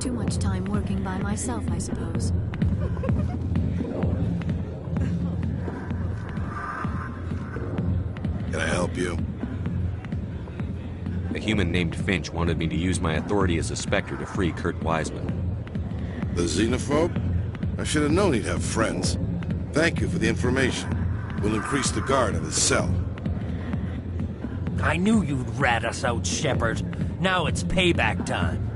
Too much time working by myself, I suppose. Can I help you? A human named Finch wanted me to use my authority as a Spectre to free Kurt Wiseman. The xenophobe? I should have known he'd have friends. Thank you for the information. We'll increase the guard at his cell. I knew you'd rat us out, Shepard. Now it's payback time.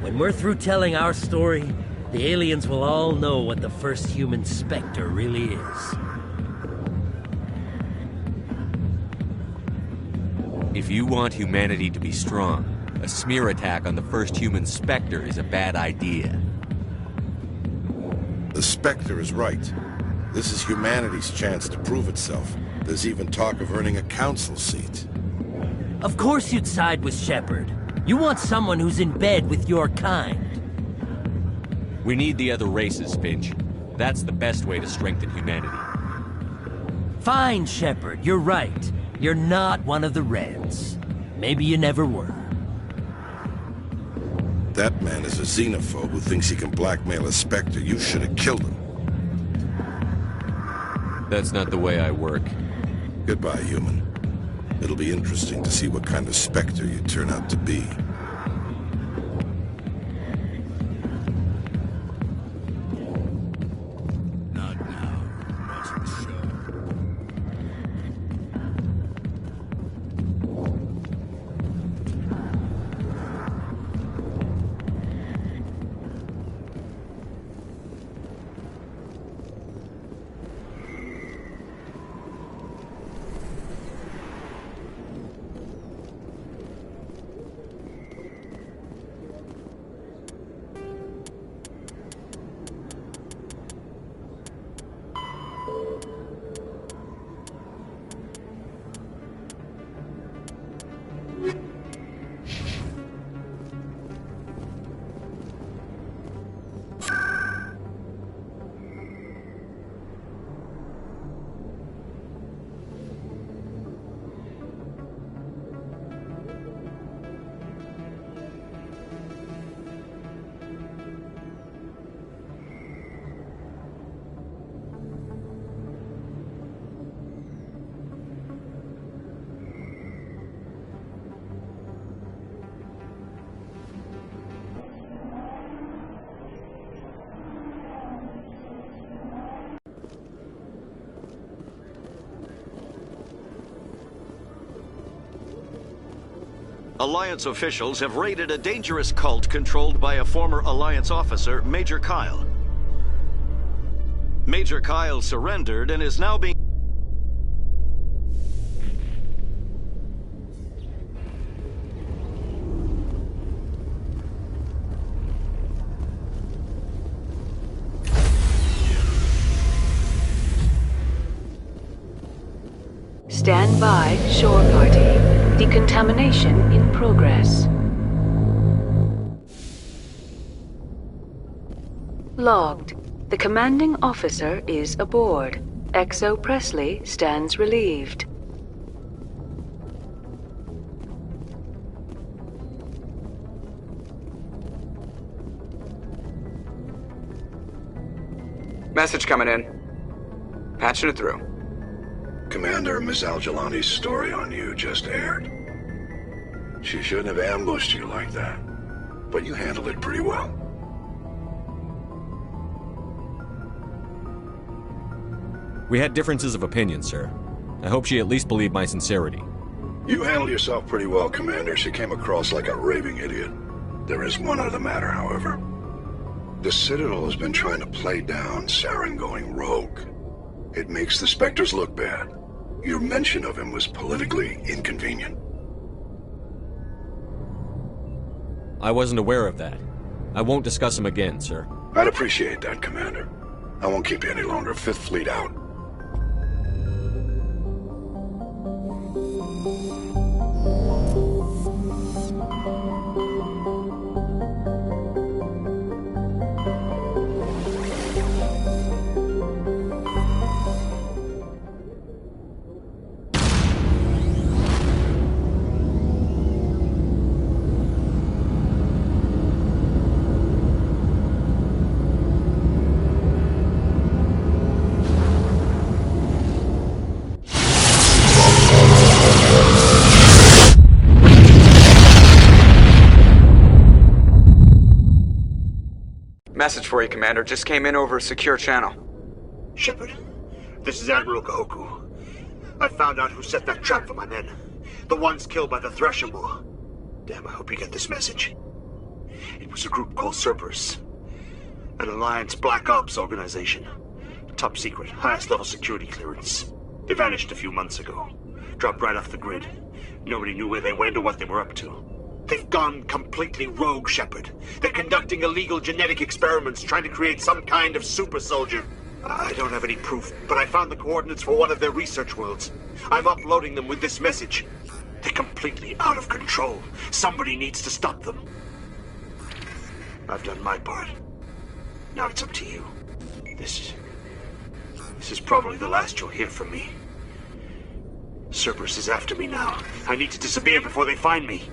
When we're through telling our story, the aliens will all know what the first human Spectre really is. If you want humanity to be strong, a smear attack on the first human Spectre is a bad idea. The Spectre is right. This is humanity's chance to prove itself. There's even talk of earning a council seat. Of course you'd side with Shepard. You want someone who's in bed with your kind. We need the other races, Finch. That's the best way to strengthen humanity. Fine, Shepard, you're right. You're not one of the Reds. Maybe you never were. That man is a xenophobe who thinks he can blackmail a Spectre. You should have killed him. That's not the way I work. Goodbye, human. It'll be interesting to see what kind of Spectre you turn out to be. Not now. Mustn't show. Alliance officials have raided a dangerous cult controlled by a former Alliance officer, Major Kyle. Major Kyle surrendered and is now being... Stand by, shore party. Decontamination in progress. Logged. The commanding officer is aboard. XO Presley stands relieved. Message coming in. Patching it through. Commander, Miss Al-Jalani's story on you just aired. She shouldn't have ambushed you like that, but you handled it pretty well. We had differences of opinion, sir. I hope she at least believed my sincerity. You handled yourself pretty well, Commander. She came across like a raving idiot. There is one other matter, however. The Citadel has been trying to play down Saren going rogue. It makes the Spectres look bad. Your mention of him was politically inconvenient. I wasn't aware of that. I won't discuss him again, sir. I'd appreciate that, Commander. I won't keep you any longer. Fifth Fleet out. message for you, Commander. Just came in over a secure channel. Shepard, this is Admiral Kahoku. I found out who set that trap for my men. The ones killed by the Thresher Maw. Damn, I hope you get this message. It was a group called Cerberus. An Alliance Black Ops organization. Top secret, highest level security clearance. They vanished a few months ago. Dropped right off the grid. Nobody knew where they went or what they were up to. They've gone completely rogue, Shepard. They're conducting illegal genetic experiments, trying to create some kind of super soldier. I don't have any proof, but I found the coordinates for one of their research worlds. I'm uploading them with this message. They're completely out of control. Somebody needs to stop them. I've done my part. Now it's up to you. This is probably the last you'll hear from me. Cerberus is after me now. I need to disappear before they find me.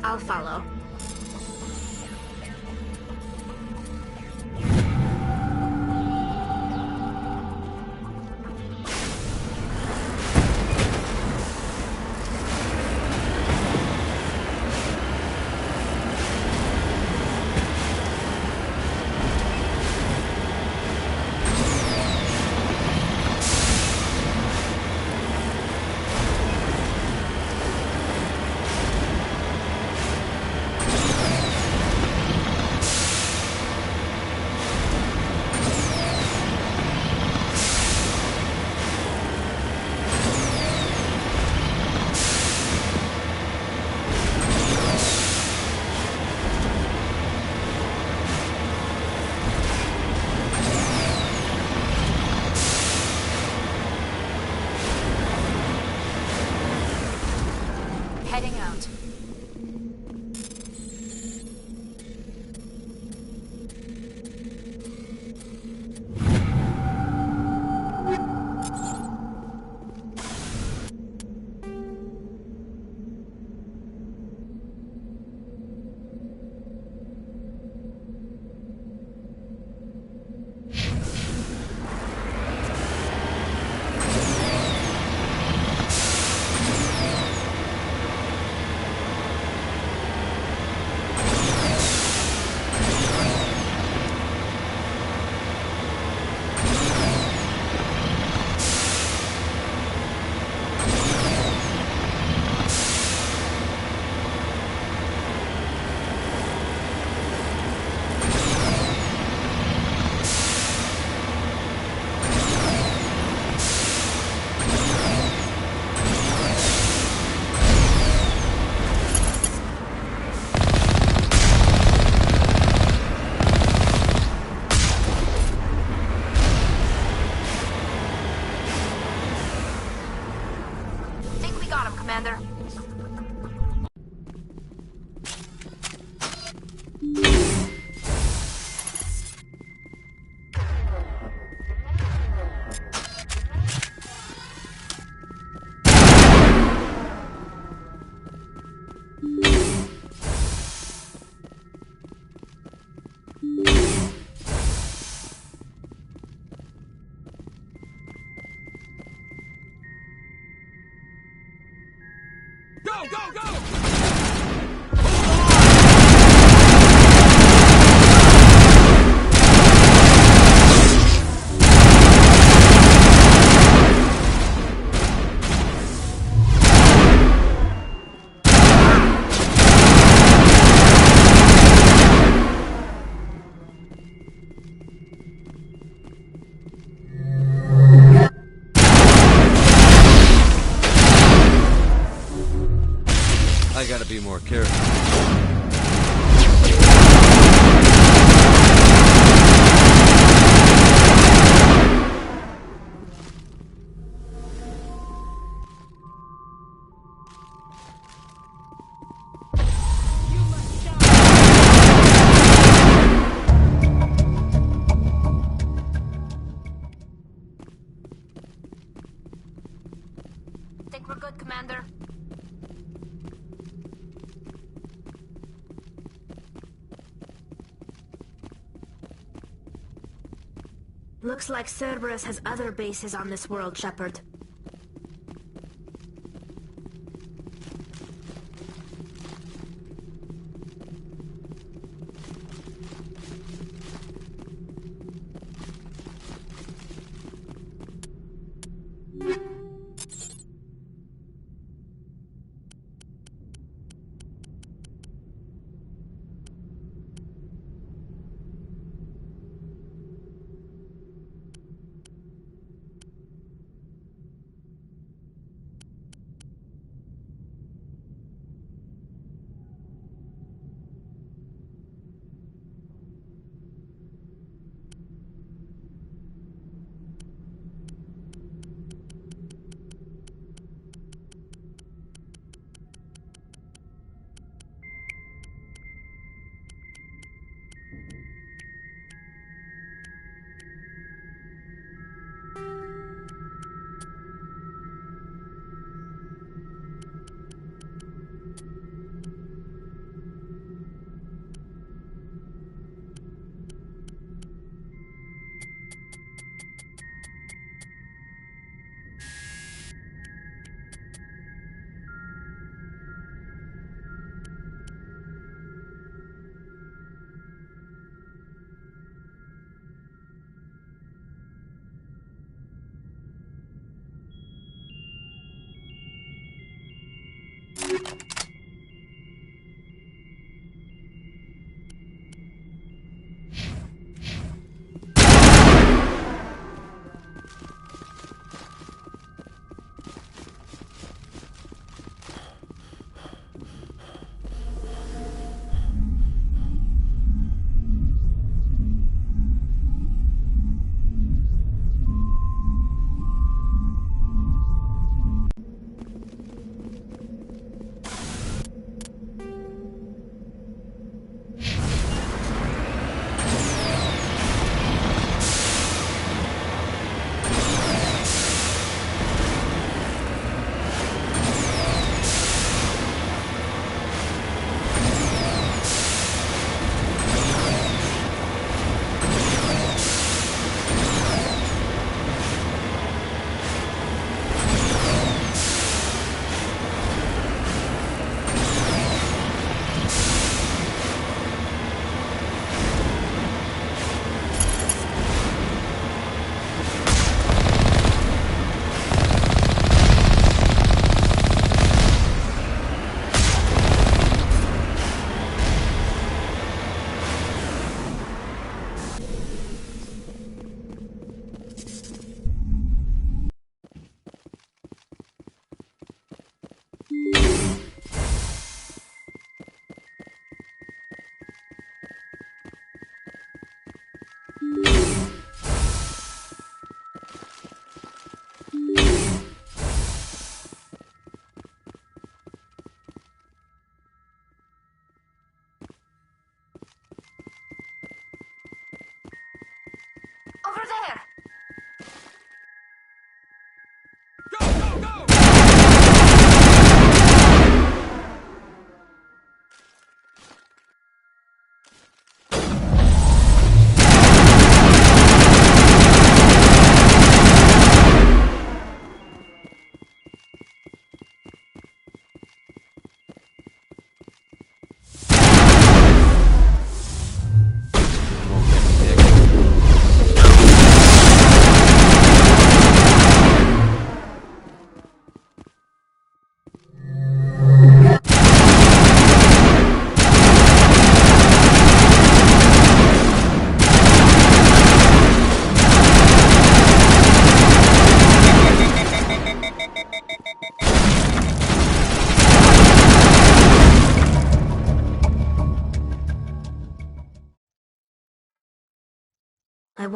I'll follow. I gotta be more careful. Think we're good, Commander? Looks like Cerberus has other bases on this world, Shepard. Over there!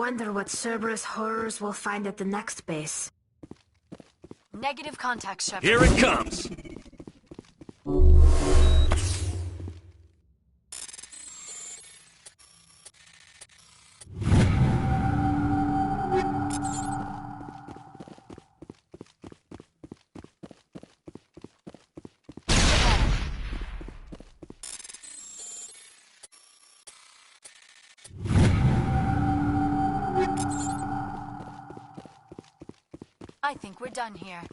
wonder what Cerberus horrors we'll find at the next base. Negative contact, Shepard. Here it comes! I think we're done here.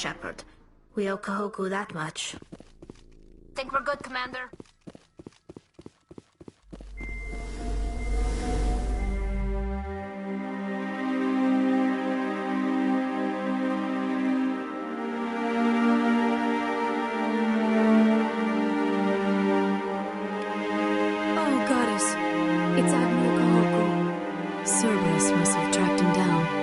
Shepard. We owe Kahoku that much. Think we're good, Commander? Oh, Goddess. It's Admiral Kahoku. Cerberus must have tracked him down.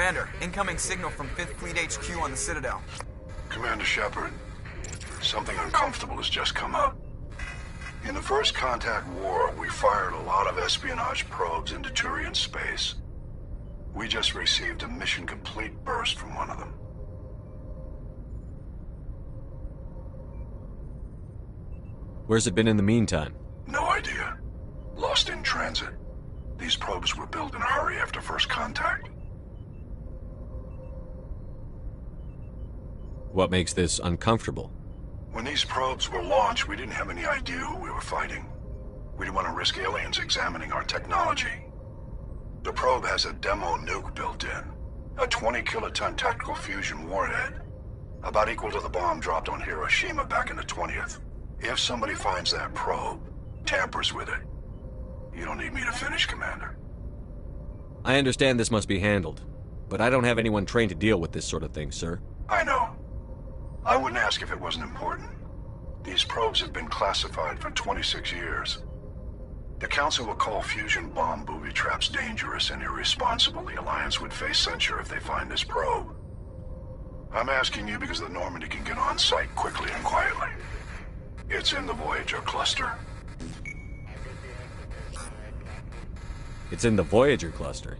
Commander, incoming signal from 5th Fleet HQ on the Citadel. Commander Shepard, something uncomfortable has just come up. In the First Contact War, we fired a lot of espionage probes into Turian space. We just received a mission complete burst from one of them. Where's it been in the meantime? No idea. Lost in transit. These probes were built in a hurry after First Contact. What makes this uncomfortable? When these probes were launched, we didn't have any idea who we were fighting. We didn't want to risk aliens examining our technology. The probe has a demo nuke built in, a 20-kiloton tactical fusion warhead. About equal to the bomb dropped on Hiroshima back in the 20th. If somebody finds that probe, tampers with it, you don't need me to finish, Commander. I understand this must be handled, but I don't have anyone trained to deal with this sort of thing, sir. I know. I wouldn't ask if it wasn't important. These probes have been classified for 26 years. The Council will call fusion bomb booby traps dangerous and irresponsible. The Alliance would face censure if they find this probe. I'm asking you because the Normandy can get on site quickly and quietly. It's in the Voyager cluster. It's in the Voyager cluster.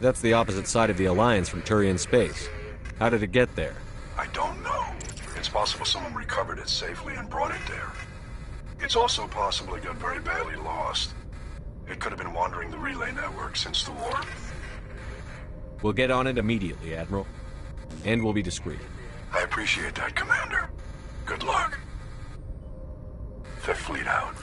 That's the opposite side of the Alliance from Turian space. How did it get there? I don't know. It's possible someone recovered it safely and brought it there. It's also possible it got very badly lost. It could have been wandering the relay network since the war. We'll get on it immediately, Admiral. And we'll be discreet. I appreciate that, Commander. Good luck. Fifth Fleet out.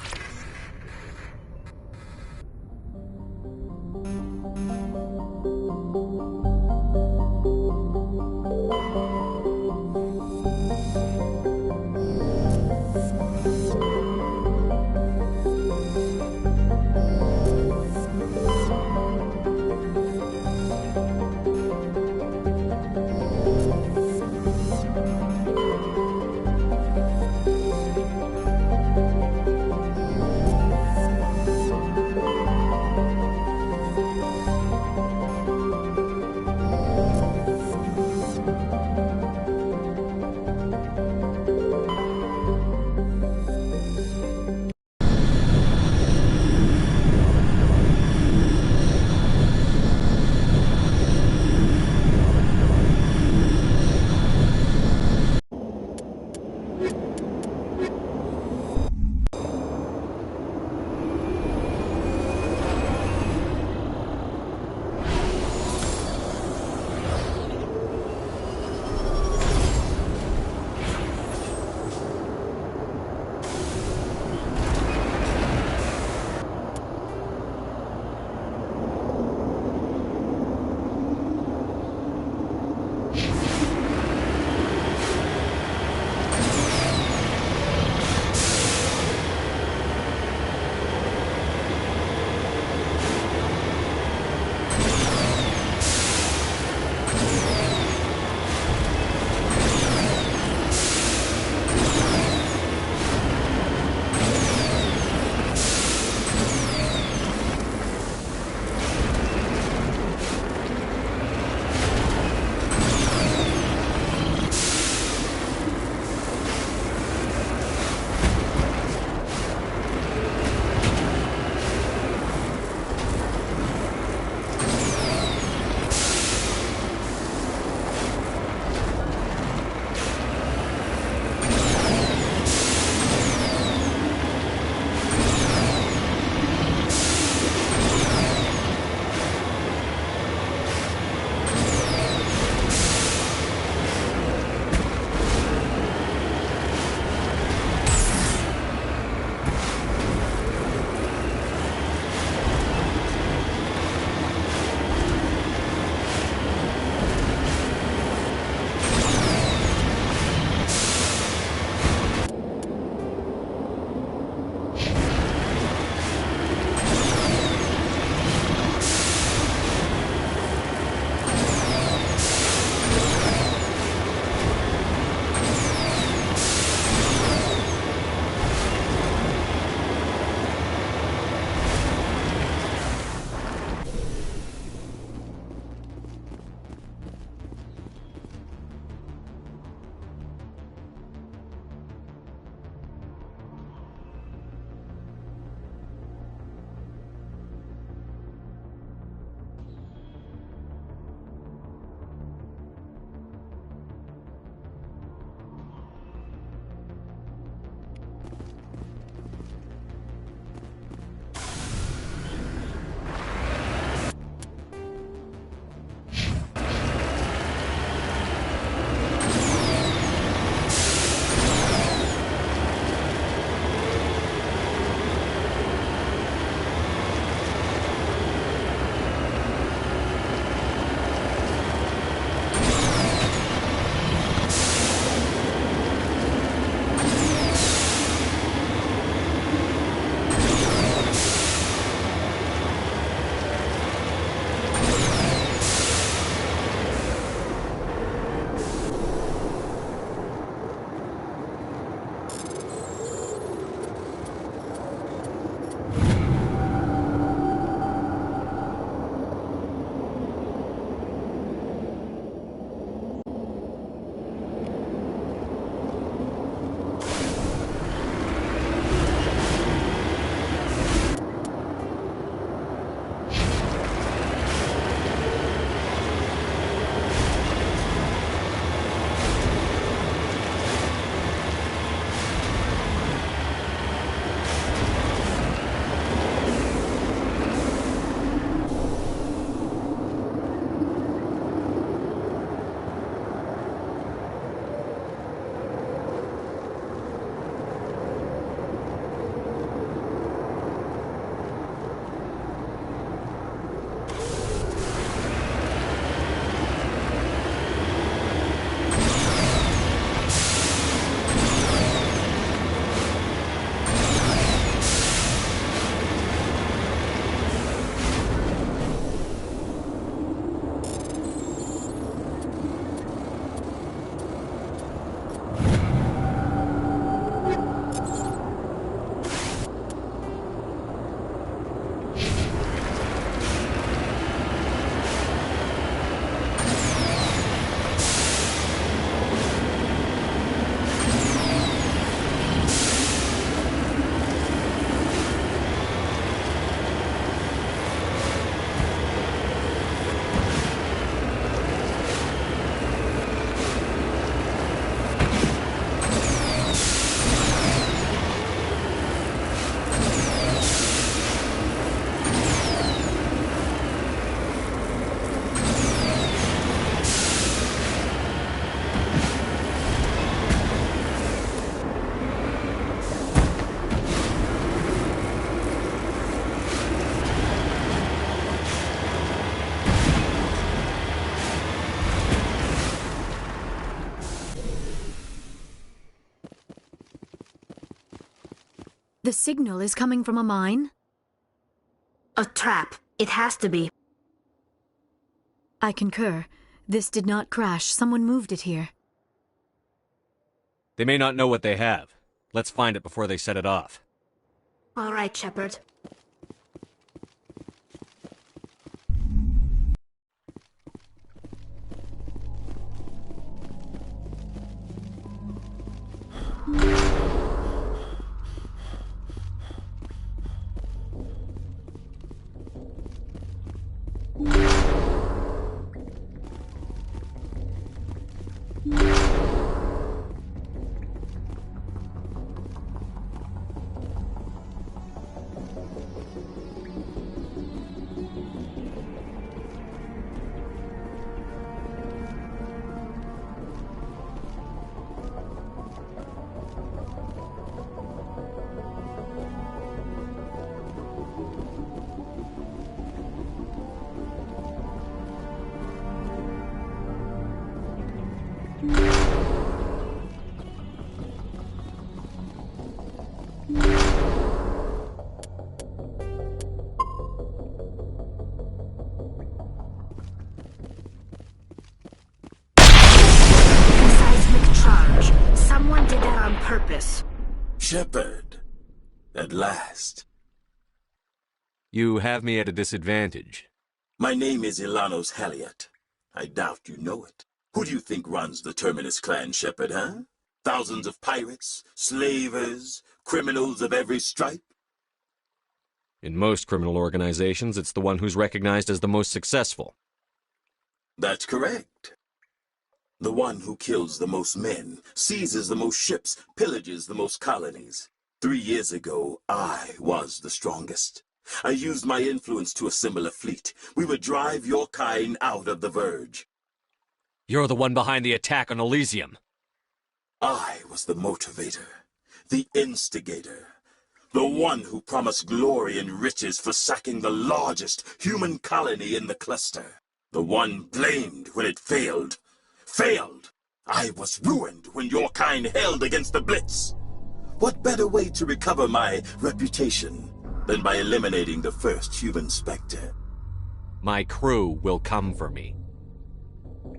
The signal is coming from a mine? A trap. It has to be. I concur. This did not crash. Someone moved it here. They may not know what they have. Let's find it before they set it off. All right, Shepard. Someone did that on purpose. Shepard. At last. You have me at a disadvantage. My name is Ilanos Halliot. I doubt you know it. Who do you think runs the Terminus clan, Shepard, huh? Thousands of pirates, slavers, criminals of every stripe? In most criminal organizations, it's the one who's recognized as the most successful. That's correct. The one who kills the most men, seizes the most ships, pillages the most colonies. 3 years ago, I was the strongest. I used my influence to assemble a fleet. We would drive your kind out of the Verge. You're the one behind the attack on Elysium. I was the motivator, the instigator, the one who promised glory and riches for sacking the largest human colony in the cluster. The one blamed when it failed. Failed! I was ruined when your kind held against the Blitz. What better way to recover my reputation than by eliminating the first human Spectre? My crew will come for me.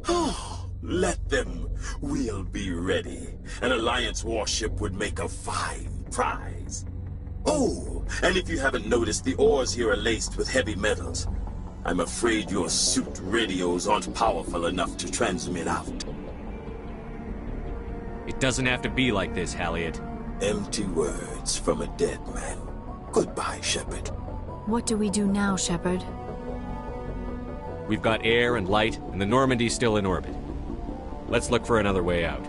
Oh, let them. We'll be ready. An Alliance warship would make a fine prize. Oh, and if you haven't noticed, the ores here are laced with heavy metals. I'm afraid your suit radios aren't powerful enough to transmit out. It doesn't have to be like this, Halliot. Empty words from a dead man. Goodbye, Shepard. What do we do now, Shepard? We've got air and light, and the Normandy's still in orbit. Let's look for another way out.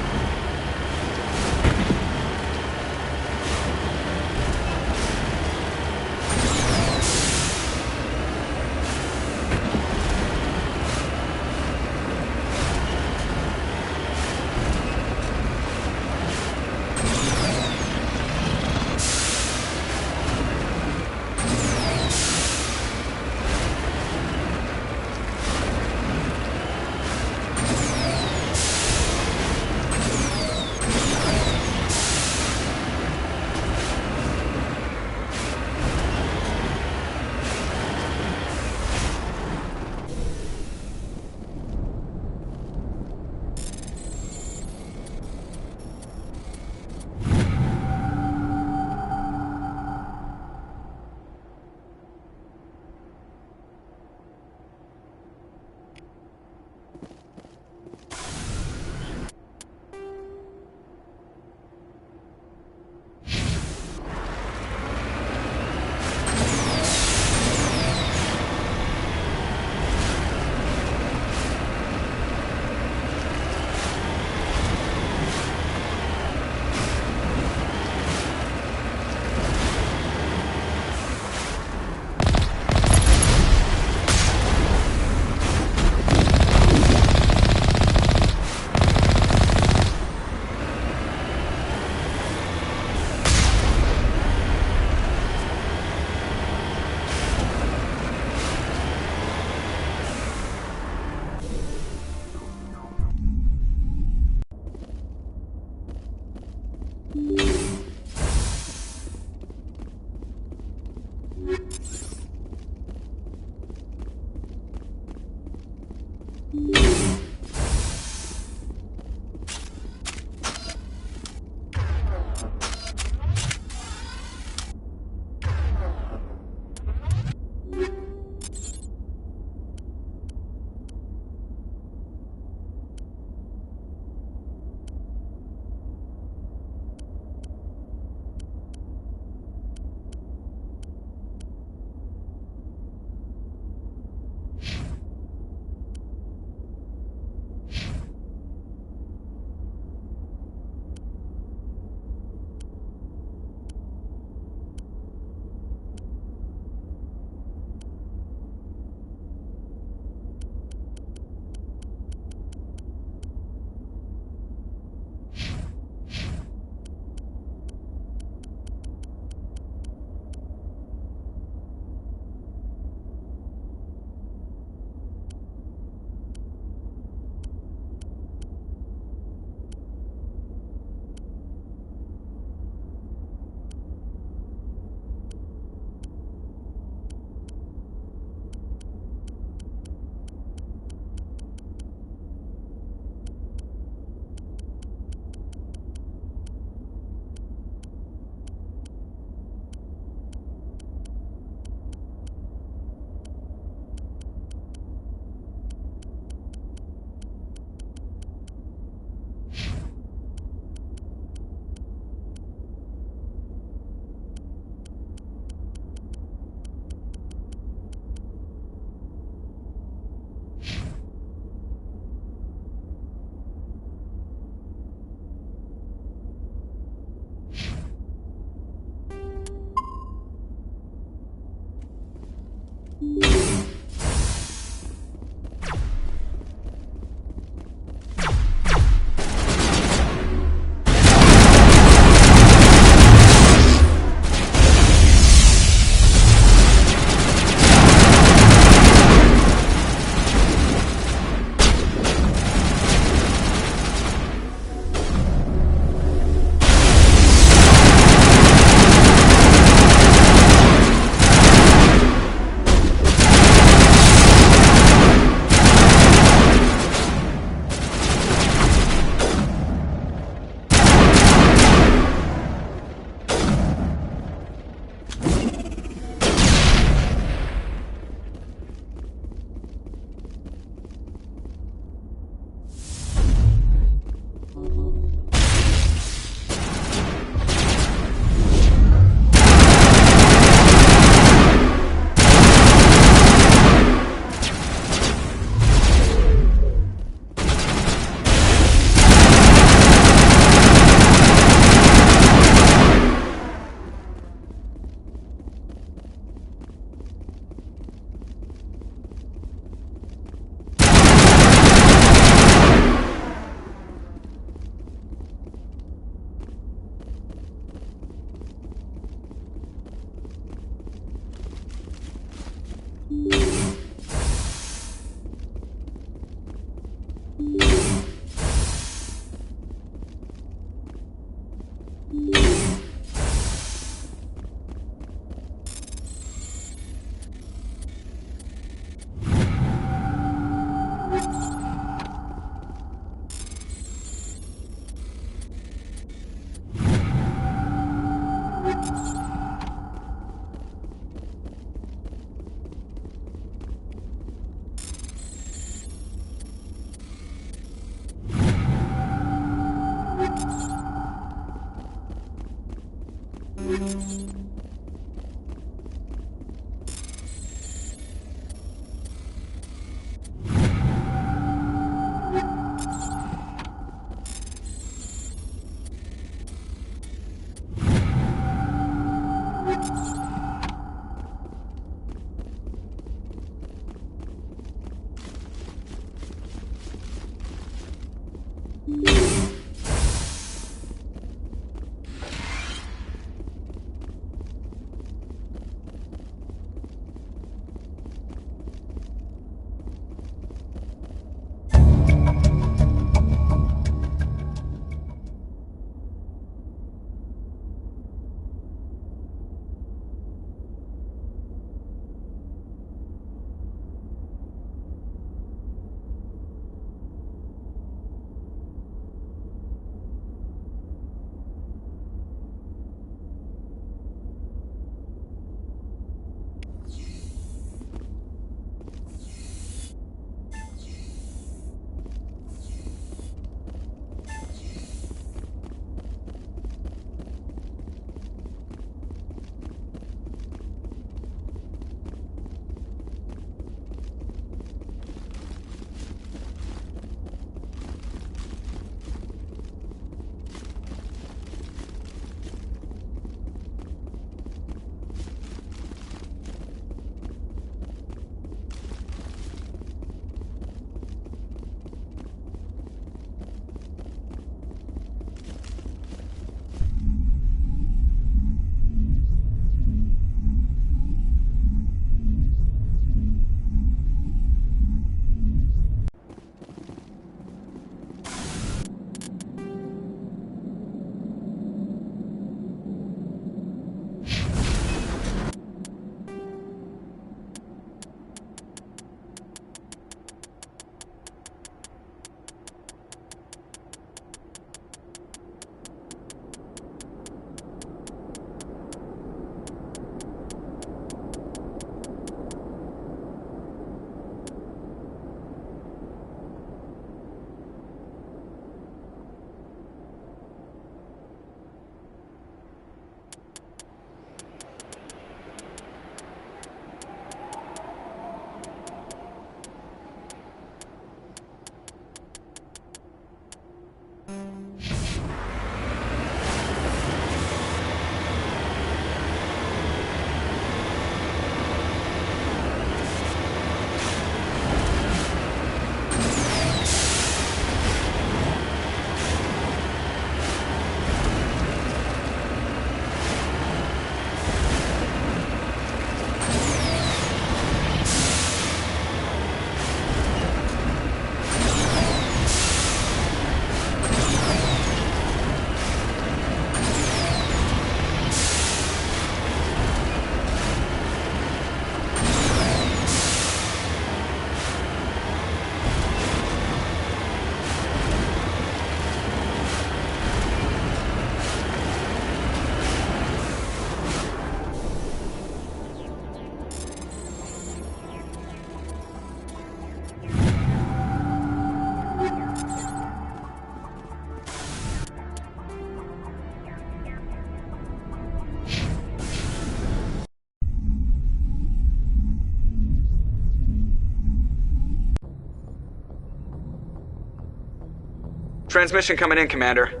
Transmission coming in, Commander.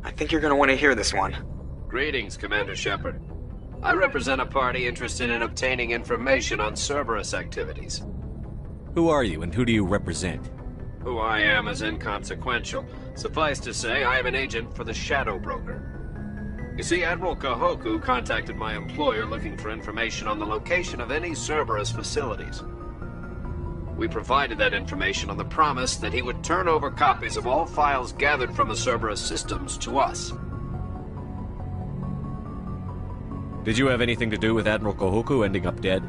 I think you're gonna want to hear this one. Greetings, Commander Shepard. I represent a party interested in obtaining information on Cerberus activities. Who are you, and who do you represent? Who I am is inconsequential. Suffice to say, I am an agent for the Shadow Broker. You see, Admiral Kahoku contacted my employer looking for information on the location of any Cerberus facilities. We provided that information on the promise that he would turn over copies of all files gathered from the Cerberus systems to us. Did you have anything to do with Admiral Kahoku ending up dead?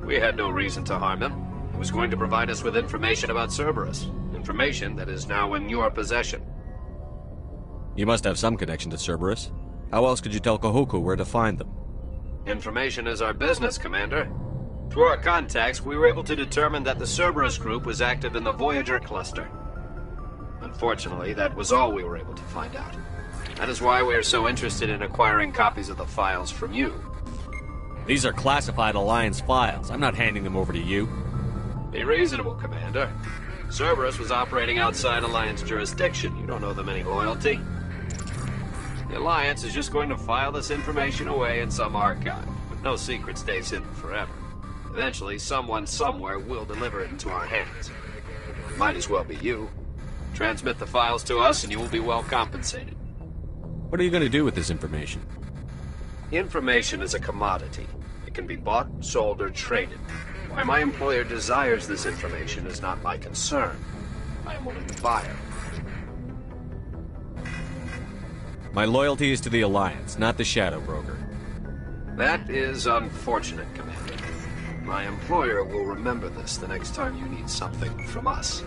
We had no reason to harm him. He was going to provide us with information about Cerberus. Information that is now in your possession. You must have some connection to Cerberus. How else could you tell Kahoku where to find them? Information is our business, Commander. Through our contacts, we were able to determine that the Cerberus group was active in the Voyager cluster. Unfortunately, that was all we were able to find out. That is why we are so interested in acquiring copies of the files from you. These are classified Alliance files. I'm not handing them over to you. Be reasonable, Commander. Cerberus was operating outside Alliance jurisdiction. You don't owe them any loyalty. The Alliance is just going to file this information away in some archive. But no secret stays hidden forever. Eventually, someone somewhere will deliver it into our hands. Might as well be you. Transmit the files to us and you will be well compensated. What are you going to do with this information? Information is a commodity. It can be bought, sold, or traded. Why my employer desires this information is not my concern. I am only the buyer. My loyalty is to the Alliance, not the Shadow Broker. That is unfortunate, Commander. My employer will remember this the next time you need something from us.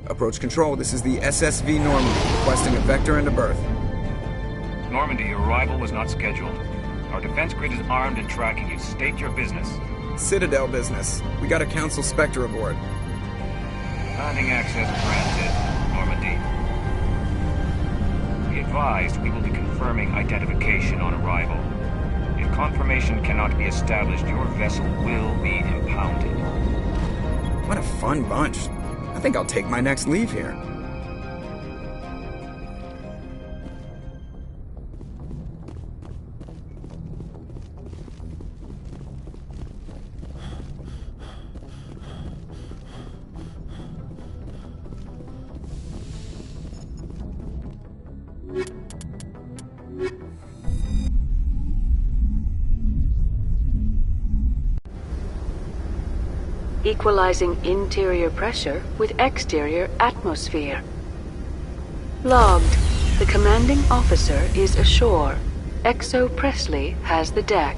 Approach control, this is the SSV Normandy, requesting a vector and a berth. Normandy, your arrival was not scheduled. Our defense grid is armed and tracking you. State your business. Citadel business. We got a Council Spectre aboard. Landing access granted, Normandy. Be advised, we will be confirming identification on arrival. If confirmation cannot be established, your vessel will be impounded. What a fun bunch. I think I'll take my next leave here. Equalizing interior pressure with exterior atmosphere. Logged. The commanding officer is ashore. XO Presley has the deck.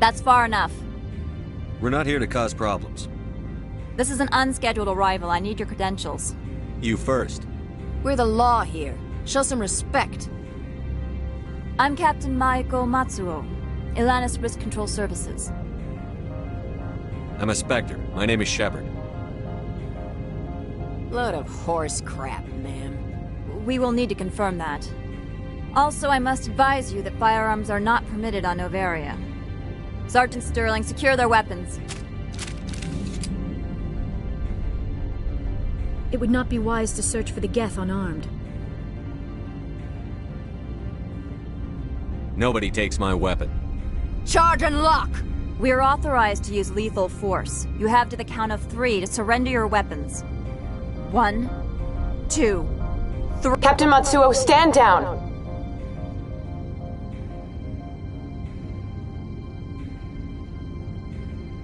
That's far enough. We're not here to cause problems. This is an unscheduled arrival. I need your credentials. You first. We're the law here. Show some respect. I'm Captain Maiko Matsuo, Ilanis Risk Control Services. I'm a Spectre. My name is Shepard. Load of horse crap, ma'am. We will need to confirm that. Also, I must advise you that firearms are not permitted on Novaria. Sergeant Sterling, secure their weapons. It would not be wise to search for the Geth unarmed. Nobody takes my weapon. Charge and lock! We are authorized to use lethal force. You have to the count of 3 to surrender your weapons. 1, 2, 3. Captain Matsuo, stand down!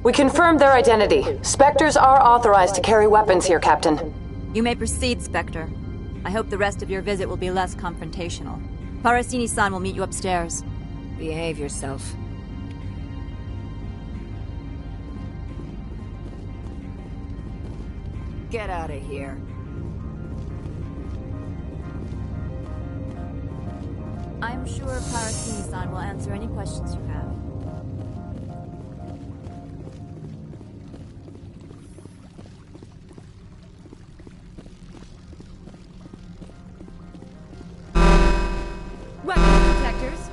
We confirmed their identity. Spectres are authorized to carry weapons here, Captain. You may proceed, Spectre. I hope the rest of your visit will be less confrontational. Parasini-san will meet you upstairs. Behave yourself. Get out of here. I'm sure Parasini-san will answer any questions you have.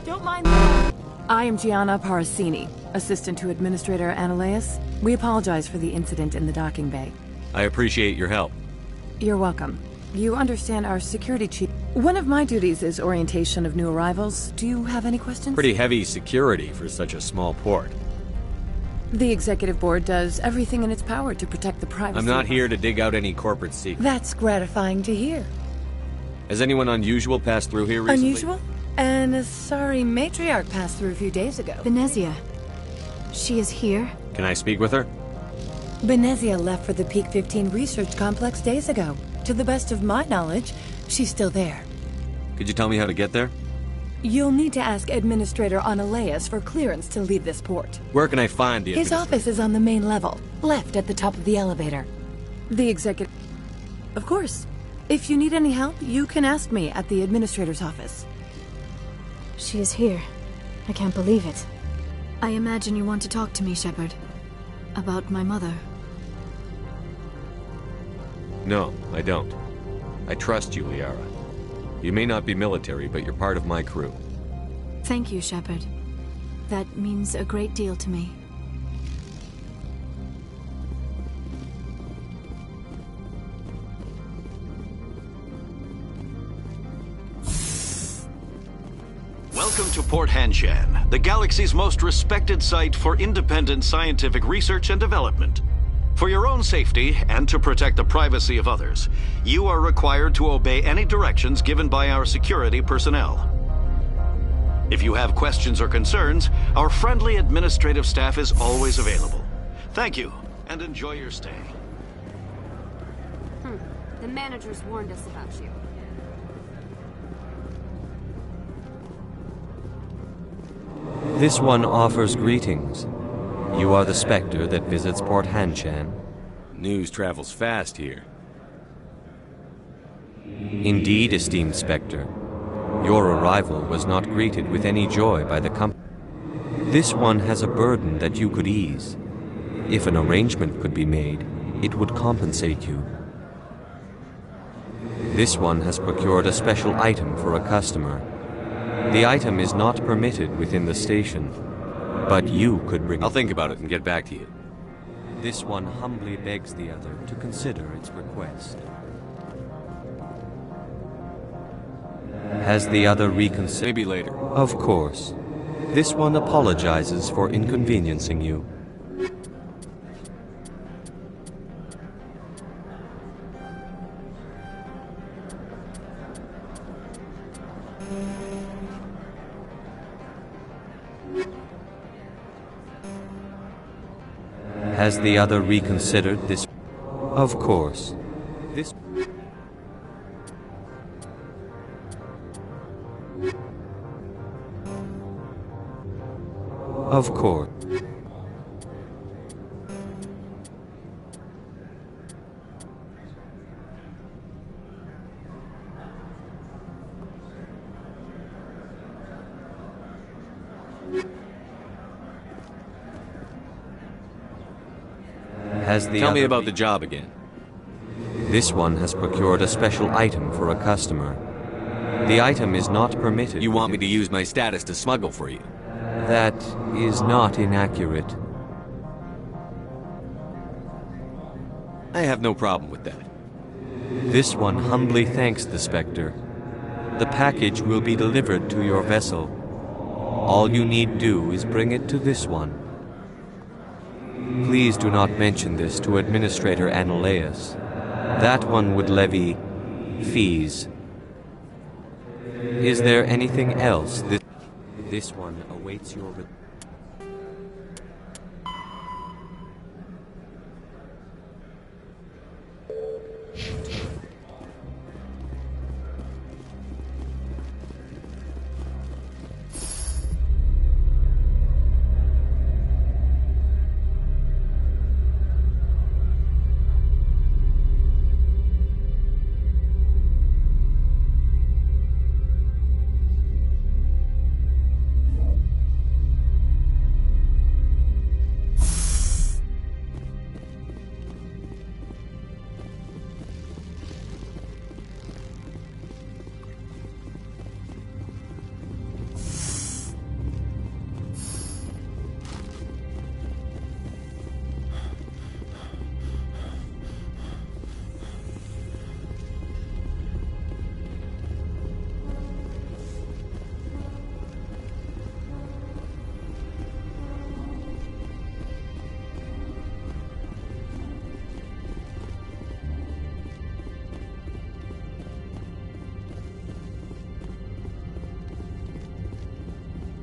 Don't mind them. I am Gianna Parasini, assistant to Administrator Ananias. We apologize for the incident in the docking bay. I appreciate your help. You're welcome. You understand our security chief. One of my duties is orientation of new arrivals. Do you have any questions? Pretty heavy security for such a small port. The executive board does everything in its power to protect the privacy. I'm not here to dig out any corporate secrets. That's gratifying to hear. Has anyone unusual passed through here recently? Unusual? And a sorry matriarch passed through a few days ago. Venezia. She is here? Can I speak with her? Venezia left for the Peak 15 research complex days ago. To the best of my knowledge, she's still there. Could you tell me how to get there? You'll need to ask Administrator Ananias for clearance to leave this port. Where can I find the His office is on the main level, left at the top of the elevator. The executive... Of course. If you need any help, you can ask me at the Administrator's office. She is here. I can't believe it. I imagine you want to talk to me, Shepard. About my mother. No, I don't. I trust you, Liara. You may not be military, but you're part of my crew. Thank you, Shepard. That means a great deal to me. Welcome to Port Hanshan, the galaxy's most respected site for independent scientific research and development. For your own safety, and to protect the privacy of others, you are required to obey any directions given by our security personnel. If you have questions or concerns, our friendly administrative staff is always available. Thank you, and enjoy your stay. The managers warned us about you. This one offers greetings. You are the Spectre that visits Port Hanshan. News travels fast here. Indeed, esteemed Spectre. Your arrival was not greeted with any joy by the company. This one has a burden that you could ease. If an arrangement could be made, it would compensate you. This one has procured a special item for a customer. The item is not permitted within the station, but you could bring it. I'll think about it and get back to you. This one humbly begs the other to consider its request. Has the other reconsidered? Maybe later. Of course. This one apologizes for inconveniencing you. Has the other reconsidered this? Of course. This... Of course. as the Tell me other about the job again. This one has procured a special item for a customer. The item is not permitted. You want me to use my status to smuggle for you? That is not inaccurate. I have no problem with that. This one humbly thanks the Spectre. The package will be delivered to your vessel. All you need do is bring it to this one. Please do not mention this to Administrator Annaleus. That one would levy fees. Is there anything else? This one awaits your...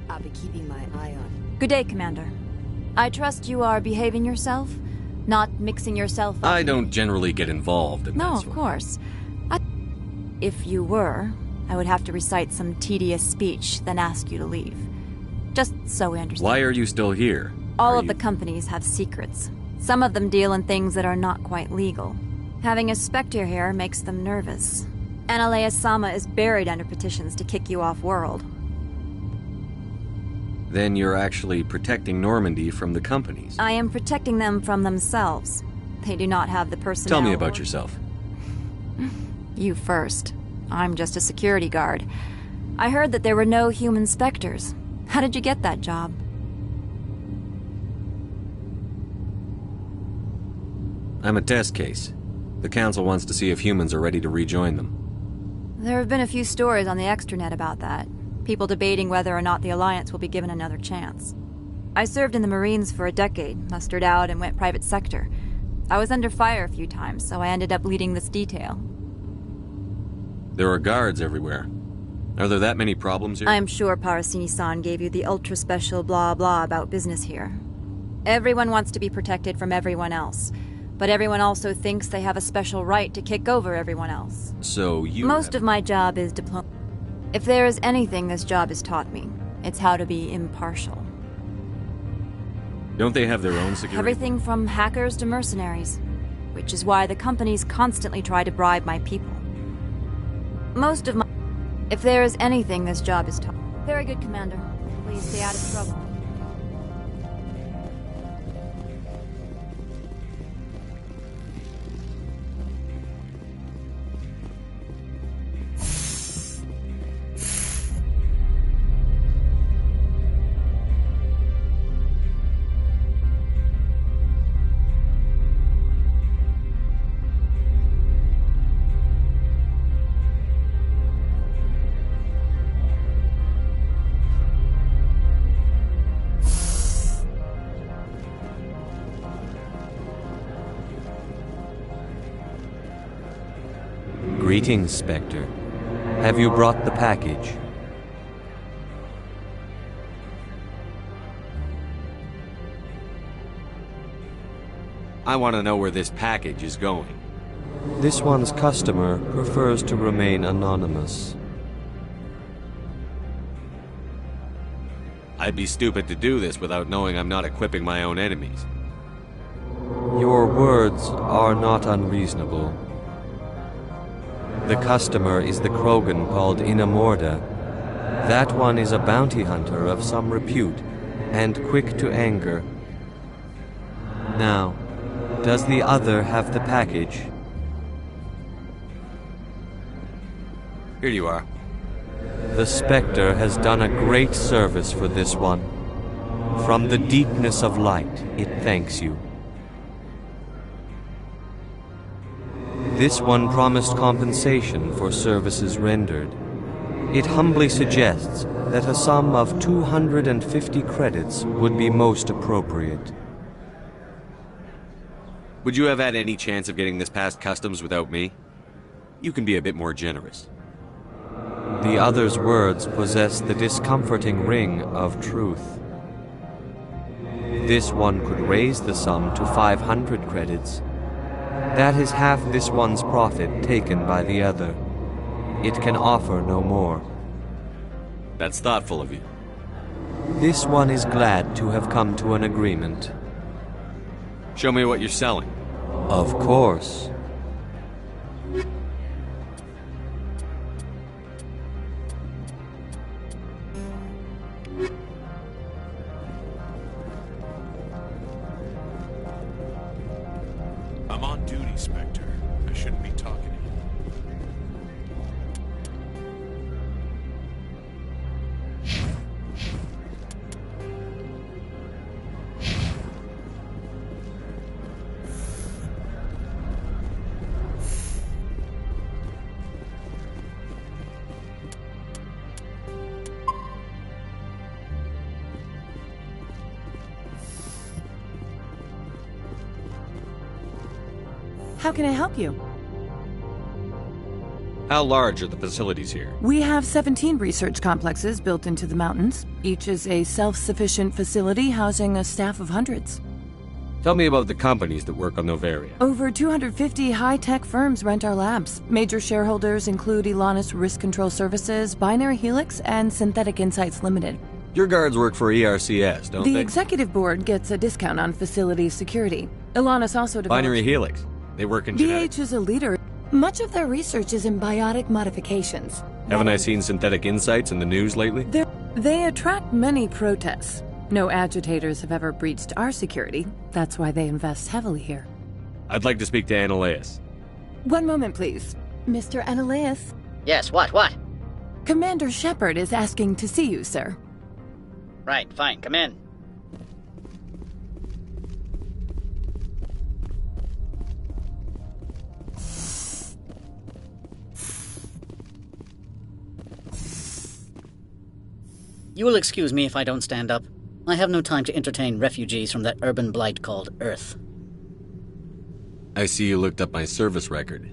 I'll be keeping my eye on. Good day, Commander. I trust you are behaving yourself? Not mixing yourself up? I don't generally get involved in No, that of course. If you were, I would have to recite some tedious speech, then ask you to leave. Just so we understand. Why are you still here? All of the companies have secrets. Some of them deal in things that are not quite legal. Having a Spectre here makes them nervous. Annaleus-sama is buried under petitions to kick you off-world. Then you're actually protecting Normandy from the companies. I am protecting them from themselves. They do not have the personnel. Tell me about yourself. You first. I'm just a security guard. I heard that there were no human Spectres. How did you get that job? I'm a test case. The Council wants to see if humans are ready to rejoin them. There have been a few stories on the extranet about that. People debating whether or not the Alliance will be given another chance. I served in the Marines for a decade, mustered out and went private sector. I was under fire a few times, so I ended up leading this detail. There are guards everywhere. Are there that many problems here? I am sure Parasini-san gave you the ultra-special blah-blah about business here. Everyone wants to be protected from everyone else, but everyone also thinks they have a special right to kick over everyone else. So you Most of my job is diplomacy. If there is anything this job has taught me, it's how to be impartial. Don't they have their own security? Everything from hackers to mercenaries, which is why the companies constantly try to bribe my people. Most of my... If there is anything this job has taught... Very good, Commander. Please stay out of trouble. Greetings, Spectre. Have you brought the package? I want to know where this package is going. This one's customer prefers to remain anonymous. I'd be stupid to do this without knowing I'm not equipping my own enemies. Your words are not unreasonable. The customer is the Krogan called Inamorda. That one is a bounty hunter of some repute, and quick to anger. Now, Does the other have the package? Here you are. The Spectre has done a great service for this one. From the deepness of light, it thanks you. This one promised compensation for services rendered. It humbly suggests that a sum of 250 credits would be most appropriate. Would you have had any chance of getting this past customs without me? You can be a bit more generous. The other's words possess the discomforting ring of truth. This one could raise the sum to 500 credits. That is half this one's profit taken by the other. It can offer no more. That's thoughtful of you. This one is glad to have come to an agreement. Show me what you're selling. Of course. I'm on duty, Spectre. I shouldn't be talking to you. How can I help you? How large are the facilities here? We have 17 research complexes built into the mountains. Each is a self-sufficient facility housing a staff of hundreds. Tell me about the companies that work on Novaria. Over 250 high-tech firms rent our labs. Major shareholders include Elanis Risk Control Services, Binary Helix, and Synthetic Insights Limited. Your guards work for ERCS, don't they? The executive board gets a discount on facility security. Elanis also develops... Binary Helix. They work in genetics. BH is a leader. Much of their research is in biotic modifications. Haven't I seen Synthetic Insights in the news lately? They attract many protests. No agitators have ever breached our security. That's why they invest heavily here. I'd like to speak to Annaleus. One moment, please. Mr. Annaleus? Yes, what? Commander Shepard is asking to see you, sir. Right, fine, come in. You will excuse me if I don't stand up. I have no time to entertain refugees from that urban blight called Earth. I see you looked up my service record.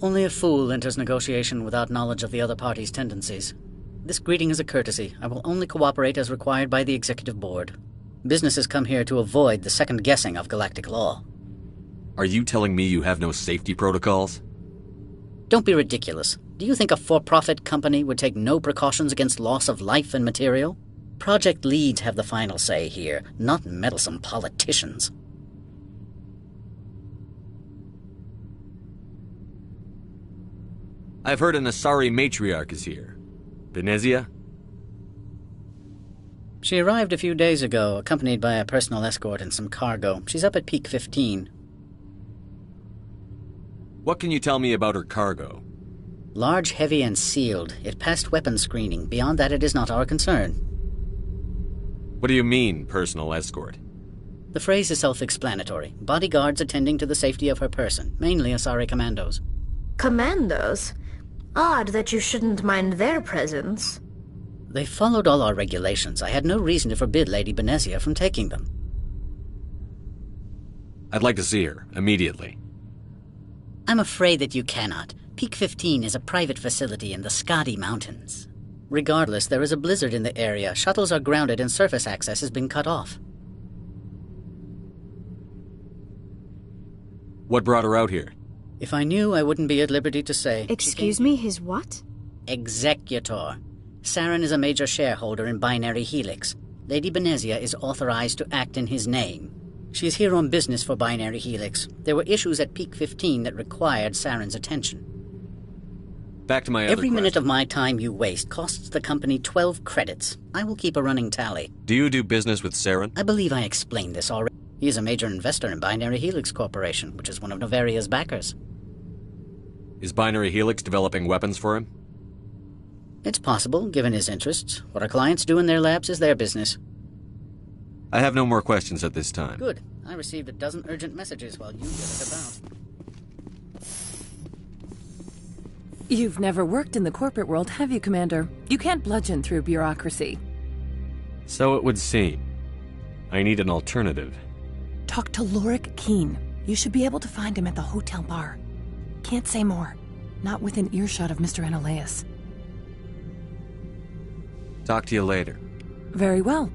Only a fool enters negotiation without knowledge of the other party's tendencies. This greeting is a courtesy. I will only cooperate as required by the Executive Board. Businesses come here to avoid the second guessing of galactic law. Are you telling me you have no safety protocols? Don't be ridiculous. Do you think a for-profit company would take no precautions against loss of life and material? Project leads have the final say here, not meddlesome politicians. I've heard an Asari matriarch is here. Benezia? She arrived a few days ago, accompanied by a personal escort and some cargo. She's up at Peak 15. What can you tell me about her cargo? Large, heavy, and sealed. It passed weapons screening. Beyond that, it is not our concern. What do you mean, personal escort? The phrase is self-explanatory. Bodyguards attending to the safety of her person, mainly Asari commandos. Commandos? Odd that you shouldn't mind their presence. They followed all our regulations. I had no reason to forbid Lady Benezia from taking them. I'd like to see her, immediately. I'm afraid that you cannot. Peak 15 is a private facility in the Skadi Mountains. Regardless, there is a blizzard in the area. Shuttles are grounded and surface access has been cut off. What brought her out here? If I knew, I wouldn't be at liberty to say. Excuse me, his what? Executor. Saren is a major shareholder in Binary Helix. Lady Benezia is authorized to act in his name. She is here on business for Binary Helix. There were issues at Peak 15 that required Saren's attention. Back to my other Every minute question. of my time you waste costs the company 12 credits. I will keep a running tally. Do you do business with Saren? I believe I explained this already. He is a major investor in Binary Helix Corporation, which is one of Novaria's backers. Is Binary Helix developing weapons for him? It's possible, given his interests. What our clients do in their labs is their business. I have no more questions at this time. Good. I received a dozen urgent messages while you did about. You've never worked in the corporate world, have you, Commander? You can't bludgeon through bureaucracy. So it would seem. I need an alternative. Talk to Lorik Keene. You should be able to find him at the hotel bar. Can't say more. Not within earshot of Mr. Analaeus. Talk to you later. Very well.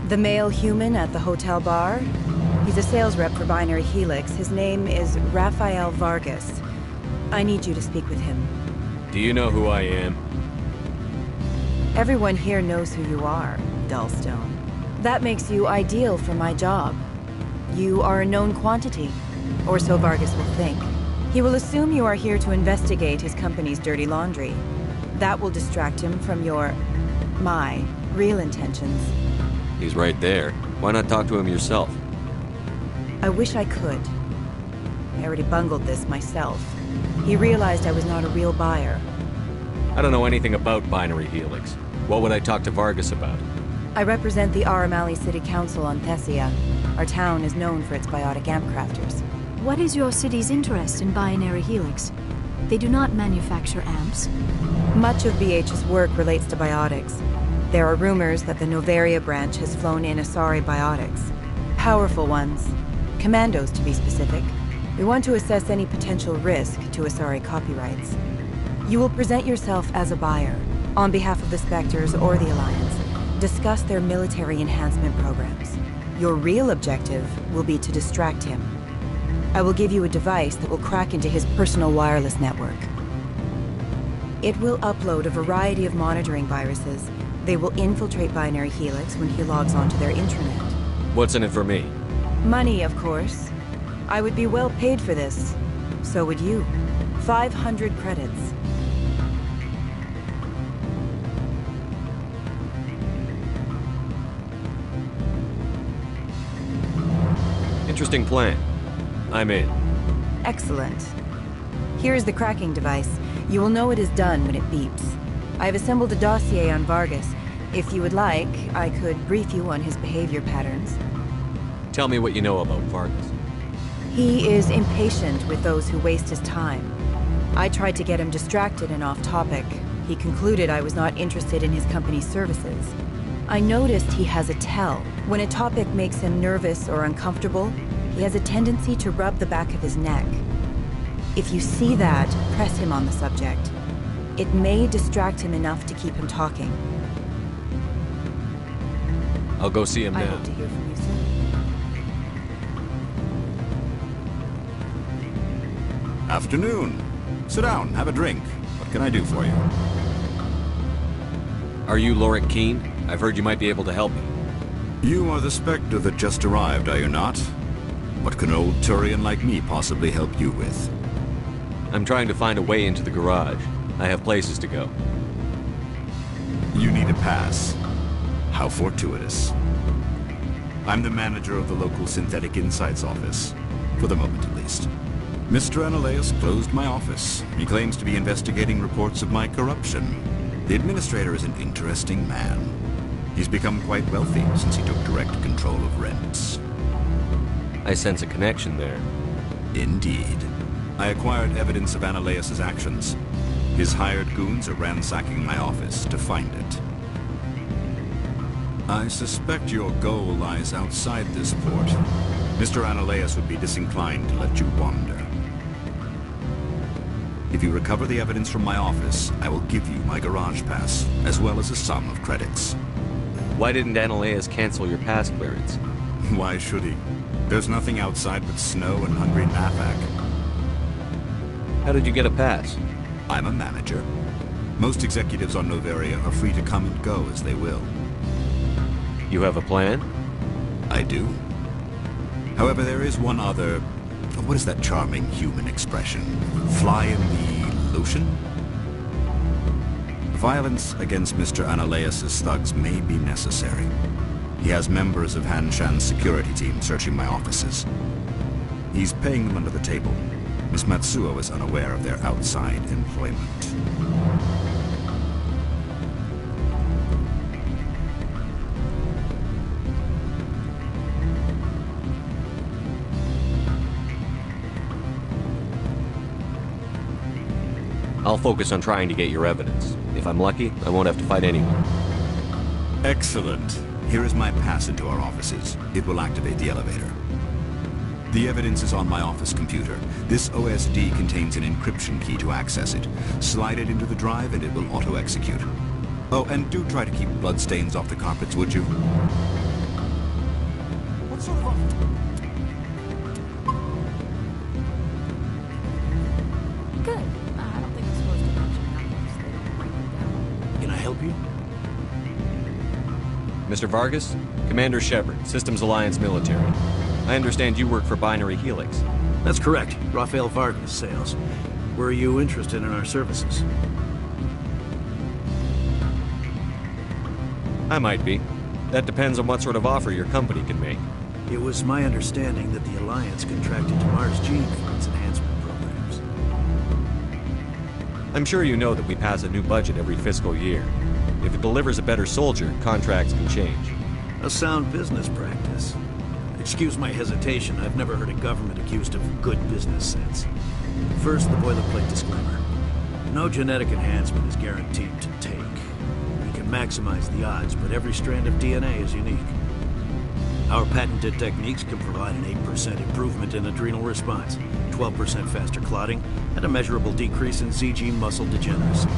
The male human at the hotel bar? He's a sales rep for Binary Helix. His name is Rafael Vargas. I need you to speak with him. Do you know who I am? Everyone here knows who you are, Dullstone. That makes you ideal for my job. You are a known quantity, or so Vargas will think. He will assume you are here to investigate his company's dirty laundry. That will distract him from my real intentions. He's right there. Why not talk to him yourself? I wish I could. I already bungled this myself. He realized I was not a real buyer. I don't know anything about Binary Helix. What would I talk to Vargas about? I represent the Aramali City Council on Thessia. Our town is known for its biotic amp crafters. What is your city's interest in Binary Helix? They do not manufacture amps. Much of BH's work relates to biotics. There are rumors that the Novaria branch has flown in Asari biotics. Powerful ones. Commandos, to be specific. We want to assess any potential risk to Asari copyrights. You will present yourself as a buyer, on behalf of the Spectres or the Alliance. Discuss their military enhancement programs. Your real objective will be to distract him. I will give you a device that will crack into his personal wireless network. It will upload a variety of monitoring viruses. They will infiltrate Binary Helix when he logs onto their intranet. What's in it for me? Money, of course. I would be well paid for this. So would you. 500 credits. Interesting plan. I'm in. Excellent. Here is the cracking device. You will know it is done when it beeps. I have assembled a dossier on Vargas. If you would like, I could brief you on his behavior patterns. Tell me what you know about Vargas. He is impatient with those who waste his time. I tried to get him distracted and off topic. He concluded I was not interested in his company's services. I noticed he has a tell. When a topic makes him nervous or uncomfortable, he has a tendency to rub the back of his neck. If you see that, press him on the subject. It may distract him enough to keep him talking. I'll go see him now. I hope to hear from you soon. Afternoon. Sit down, have a drink. What can I do for you? Are you Lorik Keene? I've heard you might be able to help me. You are the Spectre that just arrived, are you not? What can old Turian like me possibly help you with? I'm trying to find a way into the garage. I have places to go. You need a pass. How fortuitous. I'm the manager of the local Synthetic Insights office. For the moment, at least. Mr. Analaeus closed my office. He claims to be investigating reports of my corruption. The administrator is an interesting man. He's become quite wealthy since he took direct control of rents. I sense a connection there. Indeed. I acquired evidence of Analaeus' actions. His hired goons are ransacking my office to find it. I suspect your goal lies outside this port. Mr. Analaeus would be disinclined to let you wander. If you recover the evidence from my office, I will give you my garage pass, as well as a sum of credits. Why didn't Analaeus cancel your pass clearance? Why should he? There's nothing outside but snow and hungry Nafak. How did you get a pass? I'm a manager. Most executives on Noveria are free to come and go as they will. You have a plan? I do. However, there is one other... What is that charming human expression? Fly in the lotion? Violence against Mr. Analaeus' thugs may be necessary. He has members of Han Shan's security team searching my offices. He's paying them under the table. Miss Matsuo is unaware of their outside employment. I'll focus on trying to get your evidence. If I'm lucky, I won't have to fight anyone. Excellent. Here is my pass into our offices. It will activate the elevator. The evidence is on my office computer. This OSD contains an encryption key to access it. Slide it into the drive and it will auto-execute. Oh, and do try to keep bloodstains off the carpets, would you? What sort of Good. I don't think I'm supposed to mention numbers. They don't break them down. Can I help you? Mr. Vargas? Commander Shepard, Systems Alliance Military. I understand you work for Binary Helix. That's correct. Rafael Vargas, sales. Were you interested in our services? I might be. That depends on what sort of offer your company can make. It was my understanding that the Alliance contracted to Mars Gene for its enhancement programs. I'm sure you know that we pass a new budget every fiscal year. If it delivers a better soldier, contracts can change. A sound business practice. Excuse my hesitation, I've never heard a government accused of good business sense. First, the boilerplate disclaimer. No genetic enhancement is guaranteed to take. We can maximize the odds, but every strand of DNA is unique. Our patented techniques can provide an 8% improvement in adrenal response, 12% faster clotting, and a measurable decrease in Z-gene muscle degeneracy.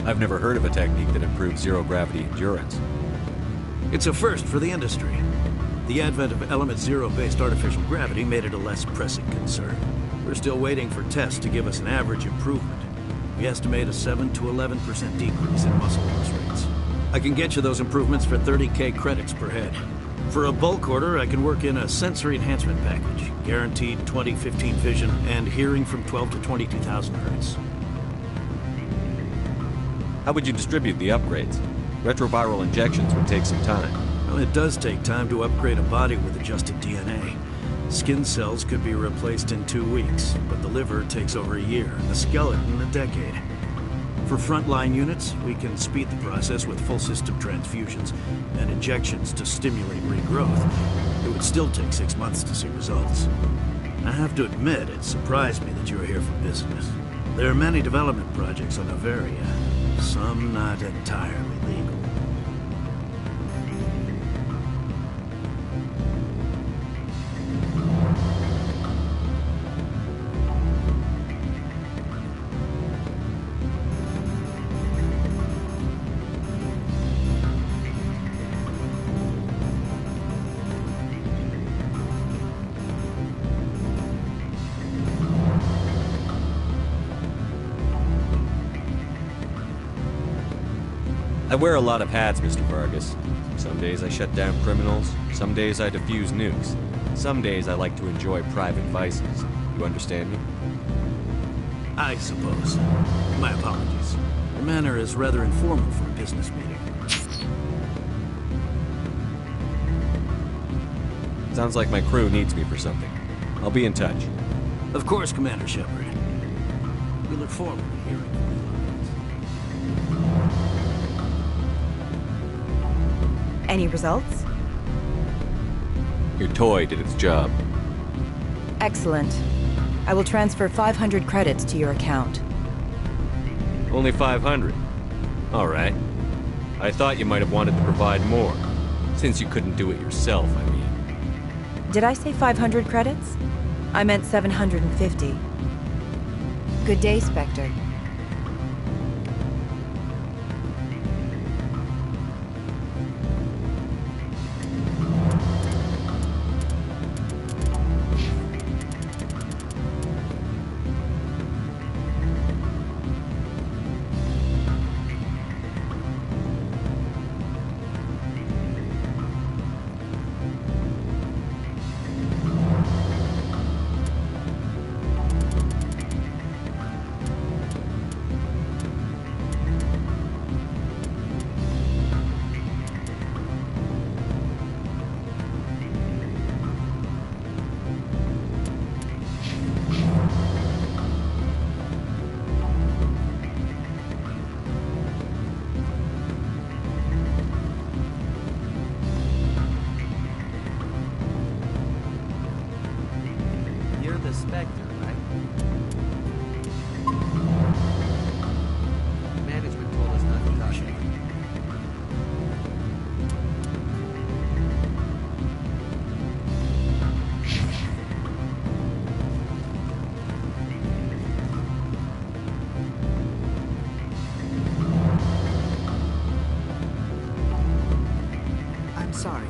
I've never heard of a technique that improves zero-gravity endurance. It's a first for the industry. The advent of element zero-based artificial gravity made it a less pressing concern. We're still waiting for tests to give us an average improvement. We estimate a 7 to 11% decrease in muscle loss rates. I can get you those improvements for 30K credits per head. For a bulk order, I can work in a sensory enhancement package, guaranteed 20/15 vision, and hearing from 12 to 22,000 hertz. How would you distribute the upgrades? Retroviral injections would take some time. Well, it does take time to upgrade a body with adjusted DNA. Skin cells could be replaced in 2 weeks, but the liver takes over a year, and the skeleton a decade. For frontline units, we can speed the process with full system transfusions and injections to stimulate regrowth. It would still take 6 months to see results. I have to admit, it surprised me that you were here for business. There are many development projects on Noveria, some not entirely legal. I wear a lot of hats, Mr. Vargas. Some days I shut down criminals, some days I defuse nukes. Some days I like to enjoy private vices. You understand me? I suppose. My apologies. Your manner is rather informal for a business meeting. Sounds like my crew needs me for something. I'll be in touch. Of course, Commander Shepard. We look forward to hearing from you. Any results? Your toy did its job. Excellent. I will transfer 500 credits to your account. Only 500. All right. I thought you might have wanted to provide more, since you couldn't do it yourself, I mean. Did I say 500 credits? I meant 750. Good day, Spectre. Spectre, right? Management told us not to touch it. I'm sorry.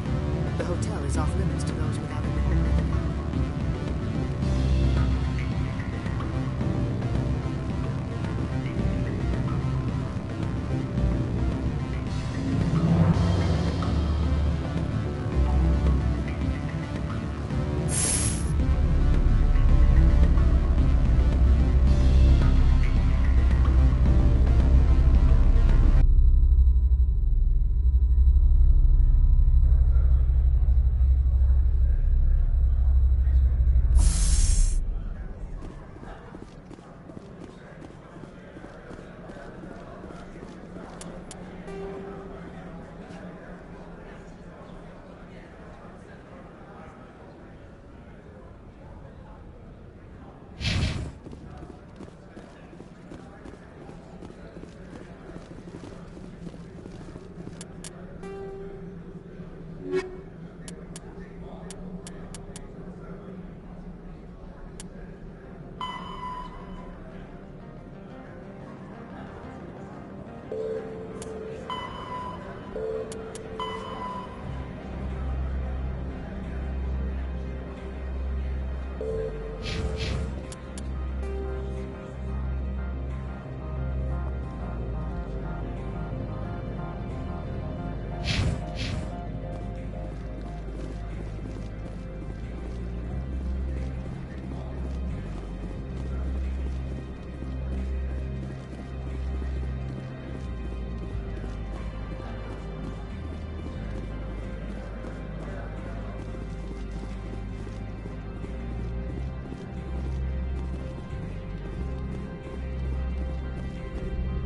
The hotel is off limits to those without a corporate account.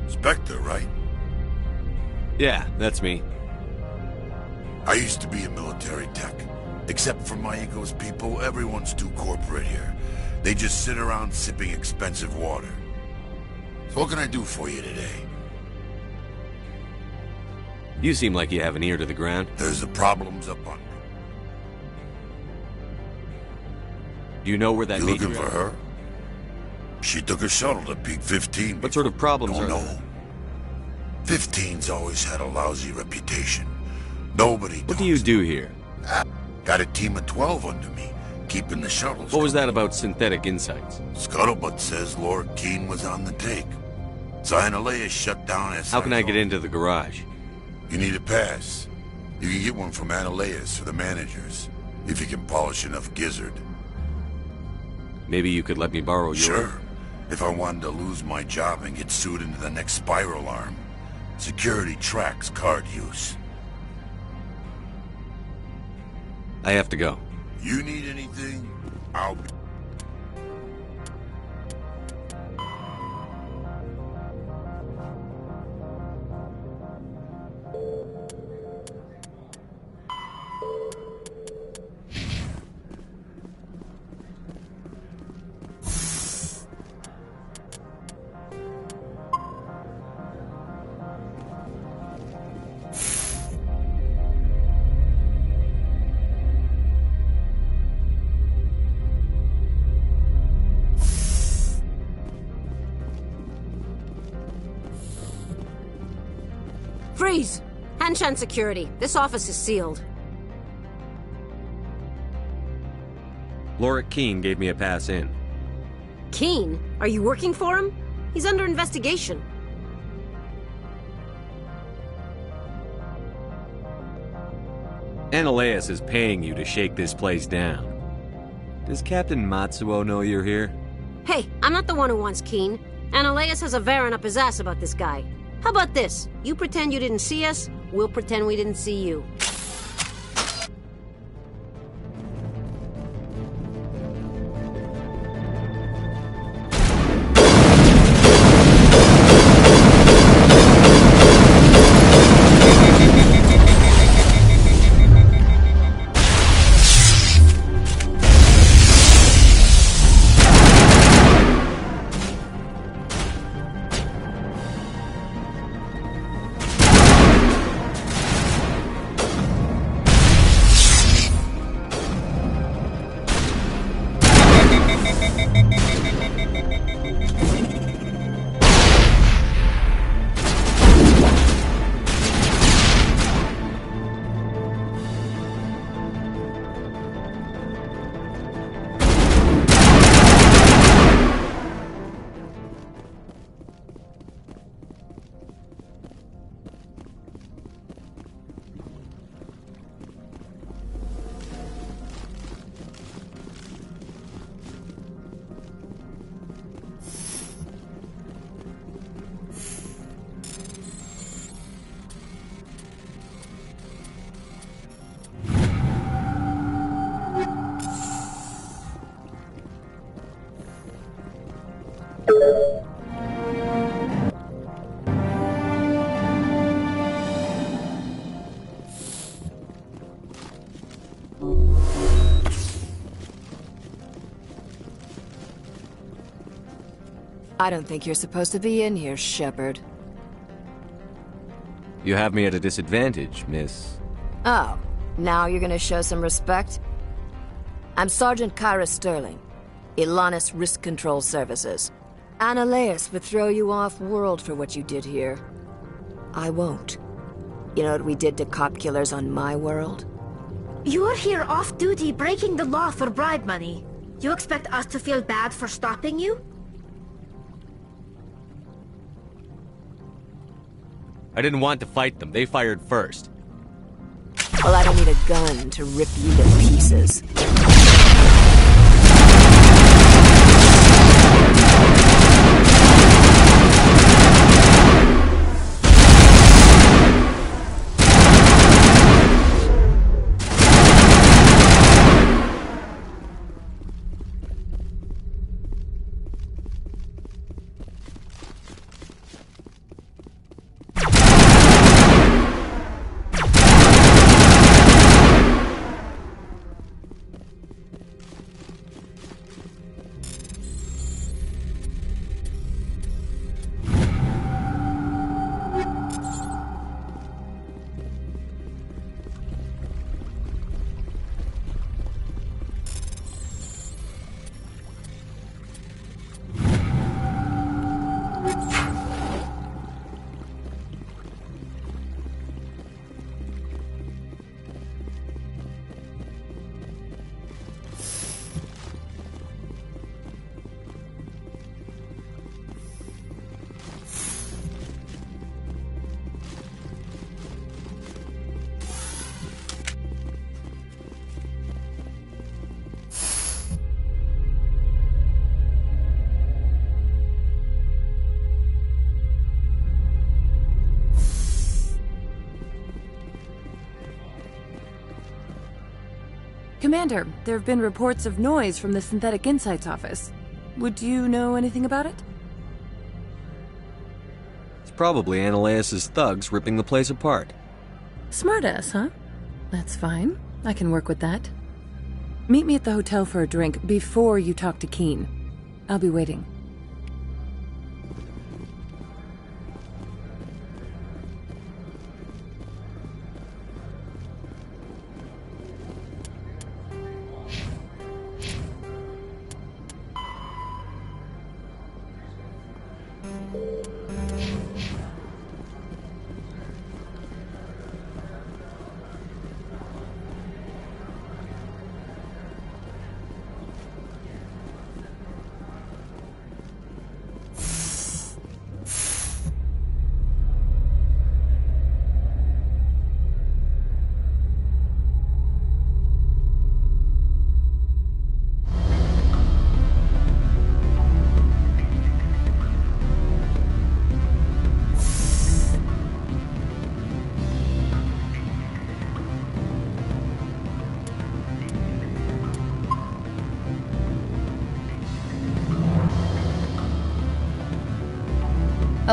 Spectre, right? Yeah, that's me. I used to be a military tech. Except for my ego's people, everyone's too corporate here. They just sit around sipping expensive water. So what can I do for you today? You seem like you have an ear to the ground. There's the problems up on. Do you know where that You major... looking for her? She took a shuttle to Peak 15. What sort of problems are there? there? 15's always had a lousy reputation. Nobody What do you do here? Got a team of 12 under me, keeping the shuttles. What was that about synthetic insights? Scuttlebutt says Lord Keene was on the take. Cyanalea shut down SIO. How can I get into the garage? You need a pass. You can get one from Analeas or the managers, if you can polish enough gizzard. Maybe you could let me borrow your... Sure. If I wanted to lose my job and get sued into the next spiral arm. Security tracks card use. I have to go. You need anything? I'll be... Freeze! Hanshan security. This office is sealed. Lorik Keene gave me a pass in. Keene? Are you working for him? He's under investigation. Ananias is paying you to shake this place down. Does Captain Matsuo know you're here? Hey, I'm not the one who wants Keene. Ananias has a Varen up his ass about this guy. How about this? You pretend you didn't see us, we'll pretend we didn't see you. I don't think you're supposed to be in here, Shepard. You have me at a disadvantage, miss. Oh, now you're gonna show some respect? I'm Sergeant Kyra Sterling, Ilanis Risk Control Services. Ananias would throw you off-world for what you did here. I won't. You know what we did to cop killers on my world? You're here off-duty breaking the law for bribe money. You expect us to feel bad for stopping you? I didn't want to fight them. They fired first. Well, I don't need a gun to rip you to pieces. Commander, there have been reports of noise from the Synthetic Insights office. Would you know anything about it? It's probably Ananias' thugs ripping the place apart. Smartass, huh? That's fine. I can work with that. Meet me at the hotel for a drink before you talk to Keene. I'll be waiting.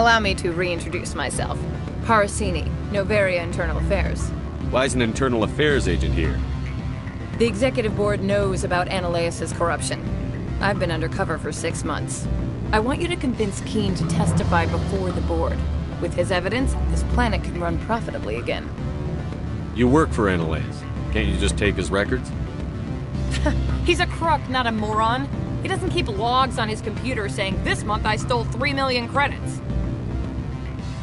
Allow me to reintroduce myself. Parasini, Novaria Internal Affairs. Why is an internal affairs agent here? The executive board knows about Ananias' corruption. I've been undercover for 6 months. I want you to convince Keene to testify before the board. With his evidence, this planet can run profitably again. You work for Ananias. Can't you just take his records? He's a crook, not a moron. He doesn't keep logs on his computer saying, "This month I stole 3 million credits."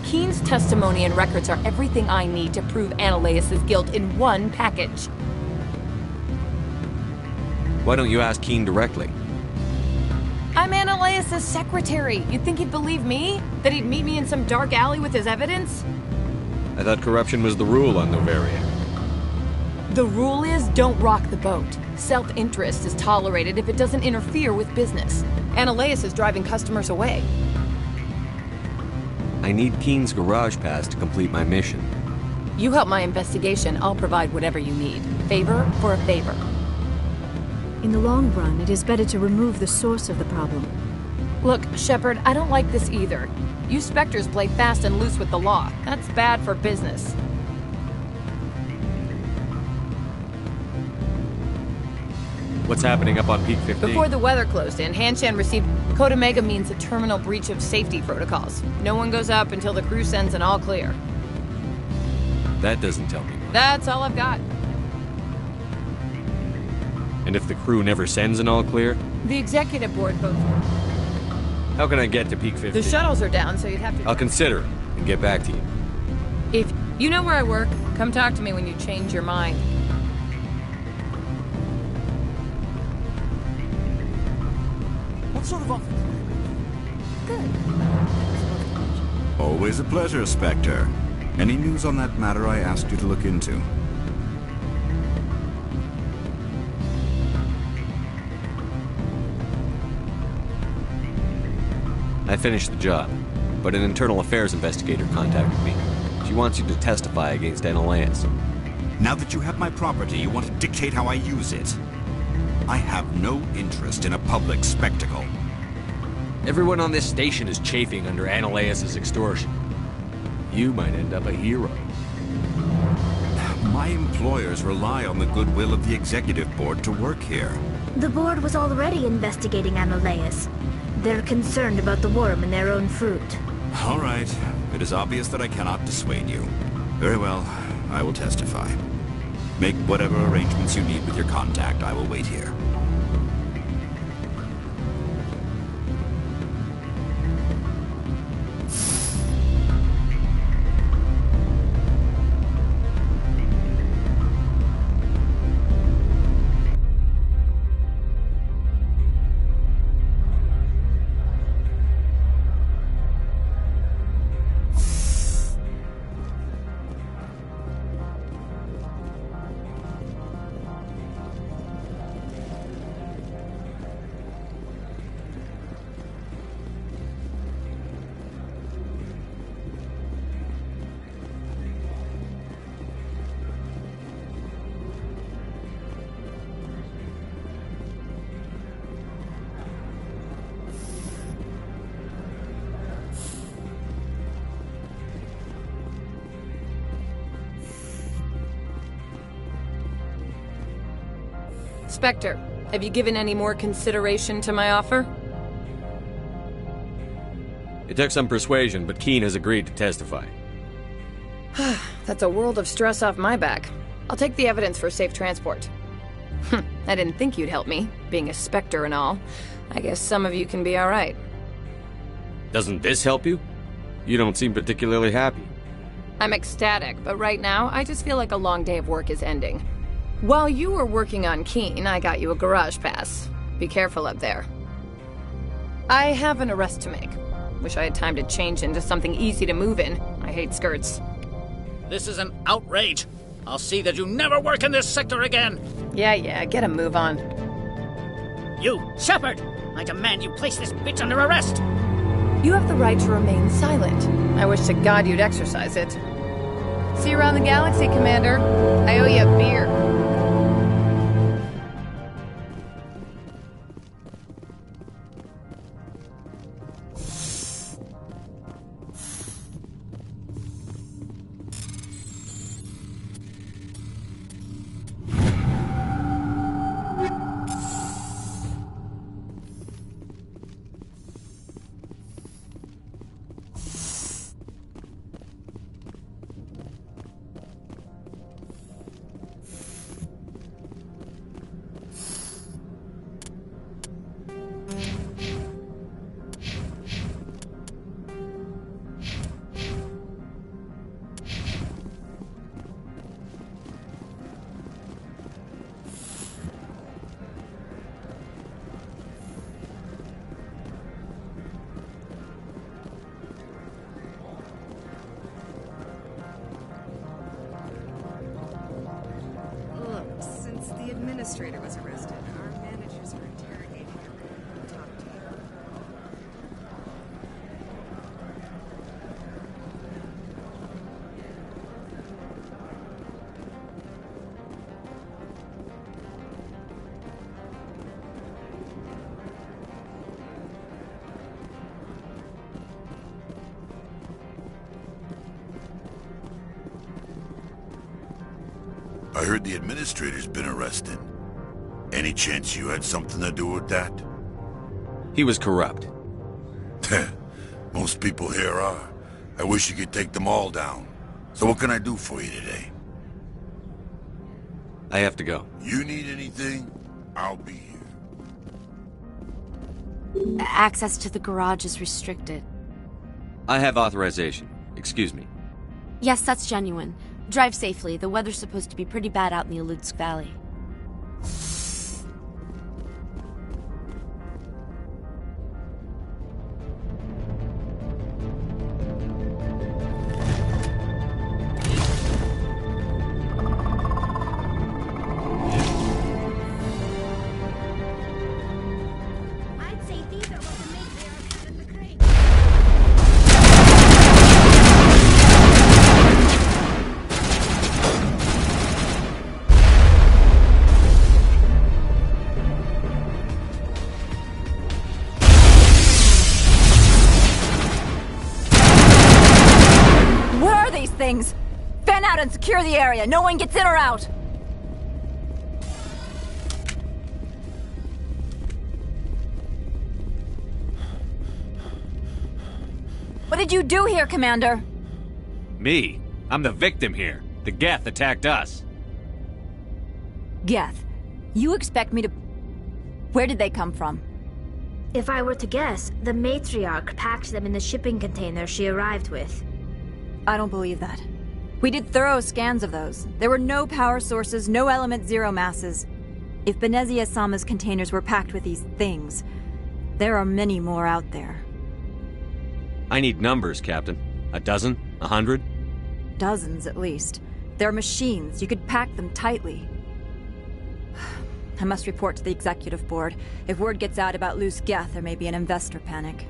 Keene's testimony and records are everything I need to prove Ananias' guilt in one package. Why don't you ask Keene directly? I'm Ananias' secretary. You'd think he'd believe me? That he'd meet me in some dark alley with his evidence? I thought corruption was the rule on Novaria. The rule is, don't rock the boat. Self-interest is tolerated if it doesn't interfere with business. Ananias is driving customers away. I need Keene's garage pass to complete my mission. You help my investigation, I'll provide whatever you need. Favor for a favor. In the long run, it is better to remove the source of the problem. Look, Shepard, I don't like this either. You Spectres play fast and loose with the law. That's bad for business. What's happening up on Peak 15? Before the weather closed in, Hanshan received Code Omega means a terminal breach of safety protocols. No one goes up until the crew sends an all clear. That doesn't tell me much. That's all I've got. And if the crew never sends an all clear? The executive board votes. How can I get to Peak 15? The shuttles are down, so you'd have to... I'll consider it and get back to you. If you know where I work, come talk to me when you change your mind. What sort of office? Good. Always a pleasure, Spectre. Any news on that matter I asked you to look into? I finished the job, but an internal affairs investigator contacted me. She wants you to testify against Ananias. Now that you have my property, you want to dictate how I use it. I have no interest in a public spectacle. Everyone on this station is chafing under Ananias' extortion. You might end up a hero. My employers rely on the goodwill of the executive board to work here. The board was already investigating Ananias. They're concerned about the worm in their own fruit. All right. It is obvious that I cannot dissuade you. Very well. I will testify. Make whatever arrangements you need with your contact. I will wait here. Spectre, have you given any more consideration to my offer? It took some persuasion, but Keene has agreed to testify. That's a world of stress off my back. I'll take the evidence for safe transport. I didn't think you'd help me, being a Spectre and all. I guess some of you can be alright. Doesn't this help you? You don't seem particularly happy. I'm ecstatic, but right now, I just feel like a long day of work is ending. While you were working on Keene, I got you a garage pass. Be careful up there. I have an arrest to make. Wish I had time to change into something easy to move in. I hate skirts. This is an outrage. I'll see that you never work in this sector again. Yeah, get a move on. You, Shepard! I demand you place this bitch under arrest! You have the right to remain silent. I wish to God you'd exercise it. See you around the galaxy, Commander. I owe you a beer. administrator was arrested. Our managers were interrogating him. Talk to you. I heard the administrator's been arrested. Any chance you had something to do with that? He was corrupt. Most people here are. I wish you could take them all down. So what can I do for you today? I have to go. You need anything? I'll be here. Access to the garage is restricted. I have authorization. Excuse me. Yes, that's genuine. Drive safely. The weather's supposed to be pretty bad out in the Alutsk Valley. I'd say these are what the matriarch had in the crate. Where are these things? Fan out and secure the area. No one gets in or out. What did you do here, Commander? Me? I'm the victim here. The Geth attacked us. Geth, you expect me to... Where did they come from? If I were to guess, the matriarch packed them in the shipping container she arrived with. I don't believe that. We did thorough scans of those. There were no power sources, no element zero masses. If Benezia-sama's containers were packed with these things, there are many more out there. I need numbers, Captain. A dozen? 100? Dozens, at least. They're machines. You could pack them tightly. I must report to the executive board. If word gets out about loose Geth, there may be an investor panic.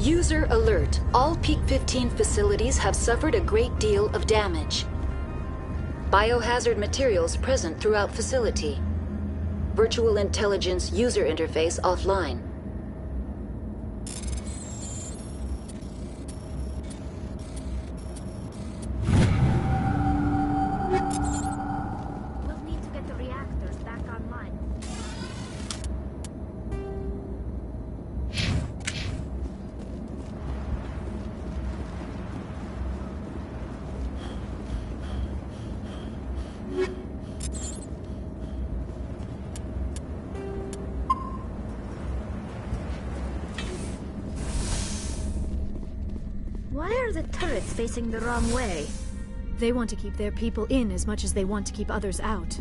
User alert. All Peak 15 facilities have suffered a great deal of damage. Biohazard materials present throughout facility. Virtual intelligence user interface offline. We'll need to get the reactors back online. Why are the turrets facing the wrong way? They want to keep their people in as much as they want to keep others out.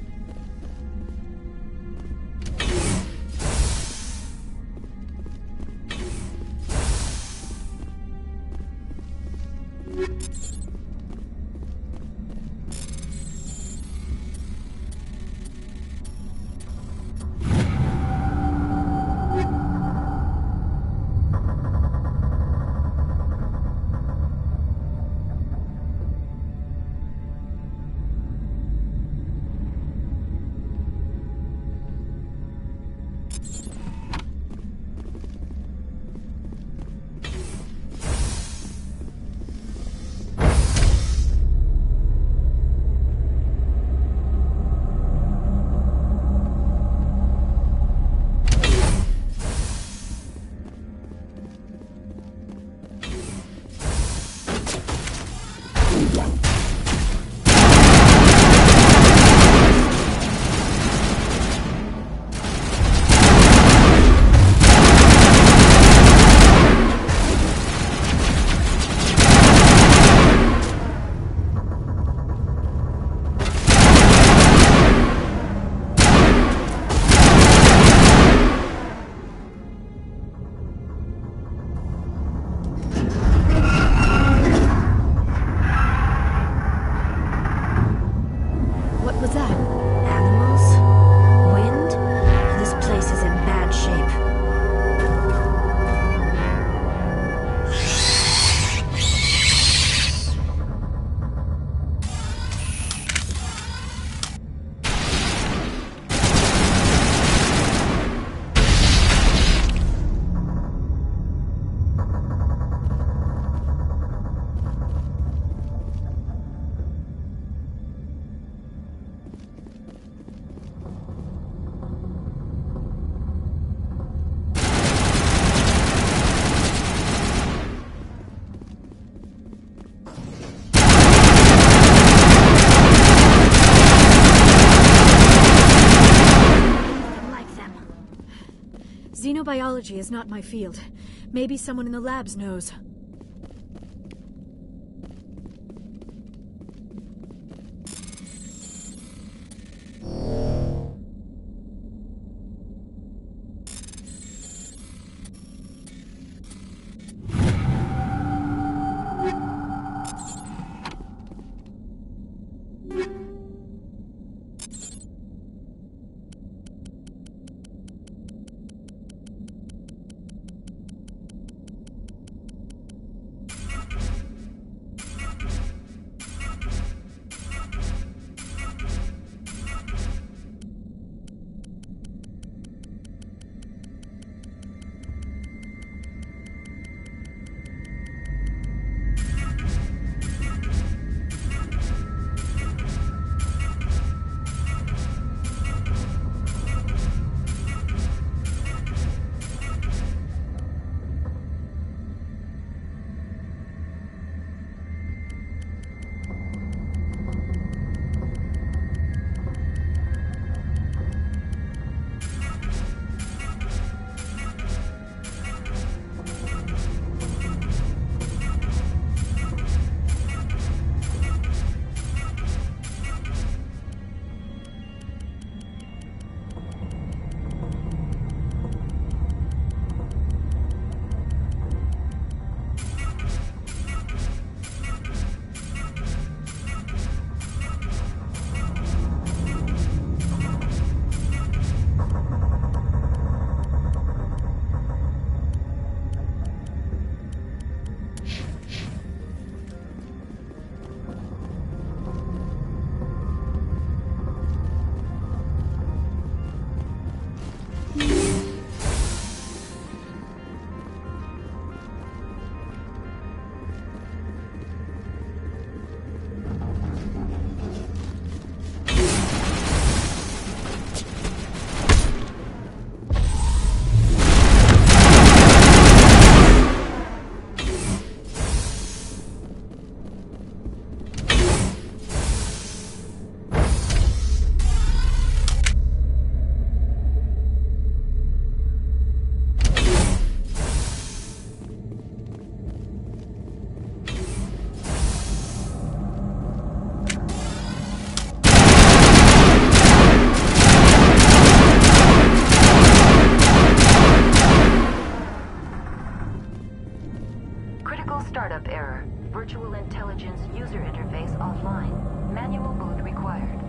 Xenobiology is not my field. Maybe someone in the labs knows. Critical startup error. Virtual intelligence user interface offline. Manual boot required.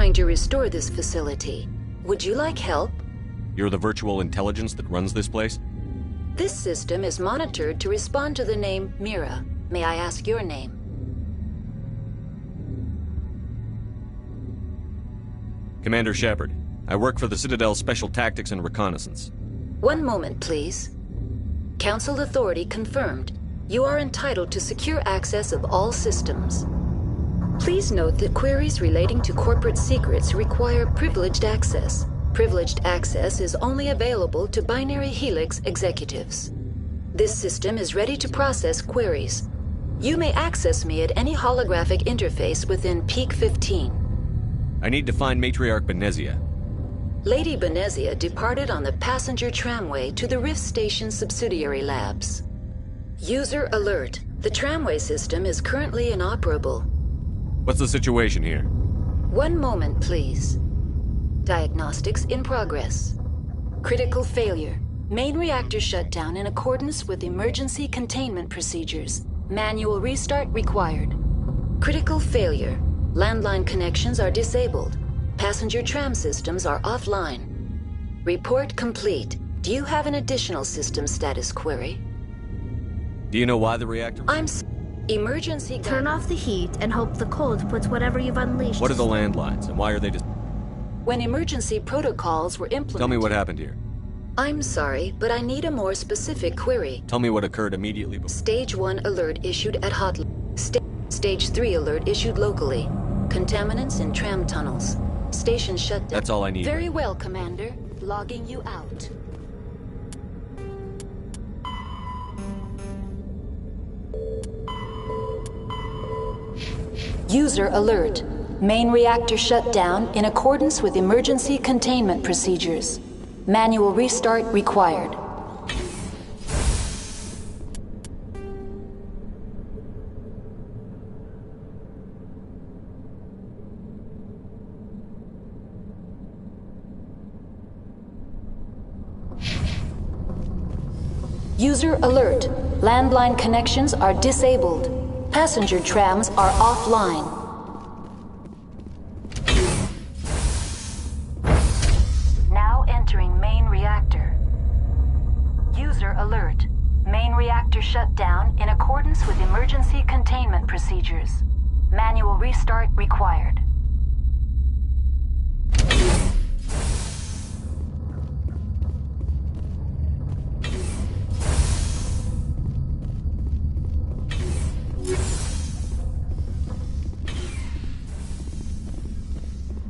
trying to restore this facility. Would you like help? You're the virtual intelligence that runs this place? This system is monitored to respond to the name Mira. May I ask your name? Commander Shepard. I work for the Citadel's Special Tactics and Reconnaissance. One moment, please. Council authority confirmed. You are entitled to secure access of all systems. Please note that queries relating to corporate secrets require privileged access. Privileged access is only available to Binary Helix executives. This system is ready to process queries. You may access me at any holographic interface within Peak 15. I need to find Matriarch Benezia. Lady Benezia departed on the passenger tramway to the Rift Station subsidiary labs. User alert. The tramway system is currently inoperable. What's the situation here? One moment, please. Diagnostics in progress. Critical failure. Main reactor shutdown in accordance with emergency containment procedures. Manual restart required. Critical failure. Landline connections are disabled. Passenger tram systems are offline. Report complete. Do you have an additional system status query? Do you know why the reactor... Emergency... Turn off the heat and hope the cold puts whatever you've unleashed... What are the landlines, and why are they just... When emergency protocols were implemented... Tell me what happened here. I'm sorry, but I need a more specific query. Tell me what occurred immediately before... Stage 1 alert issued at hotline. Stage 3 alert issued locally. Contaminants in tram tunnels. Station shutdown. That's all I need. Very well, Commander. Logging you out. User alert. Main reactor shut down in accordance with emergency containment procedures. Manual restart required. User alert. Landline connections are disabled. Passenger trams are offline. Now entering main reactor. User alert. Main reactor shut down in accordance with emergency containment procedures. Manual restart required.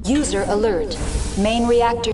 User alert. Main reactor...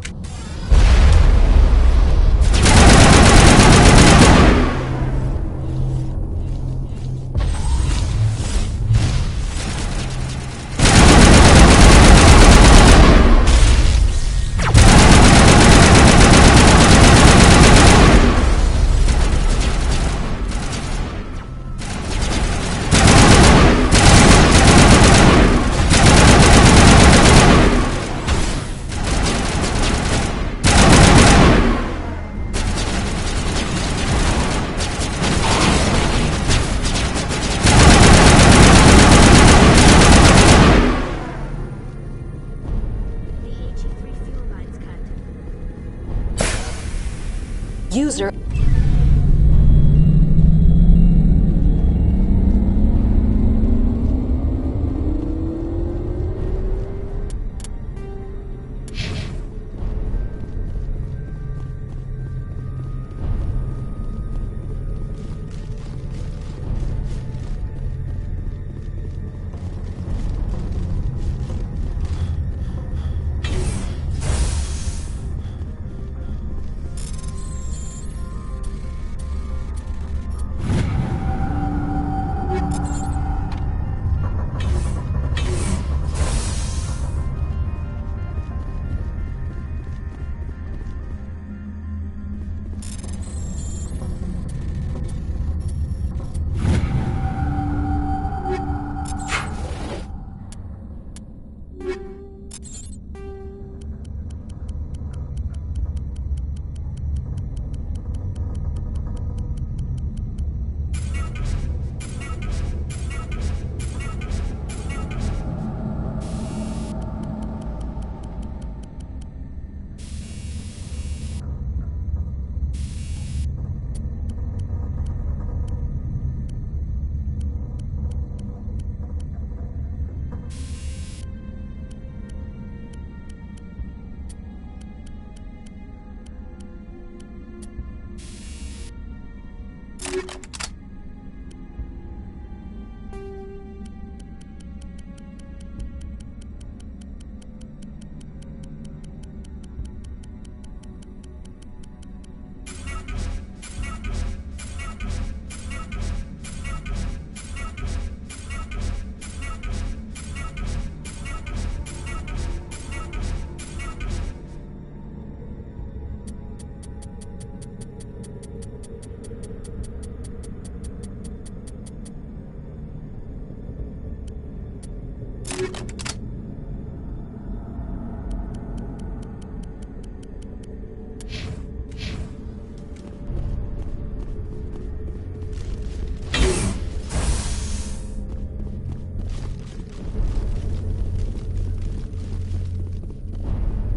User...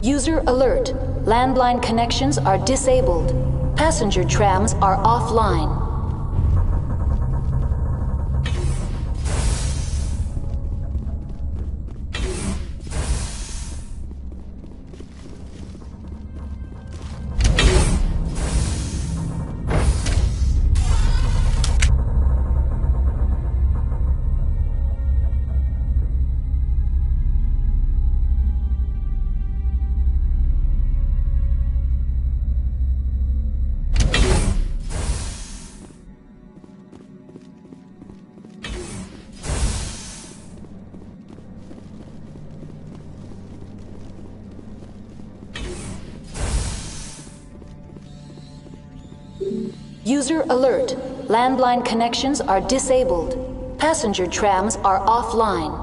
User alert. Landline connections are disabled. Passenger trams are offline. User alert. Landline connections are disabled. Passenger trams are offline.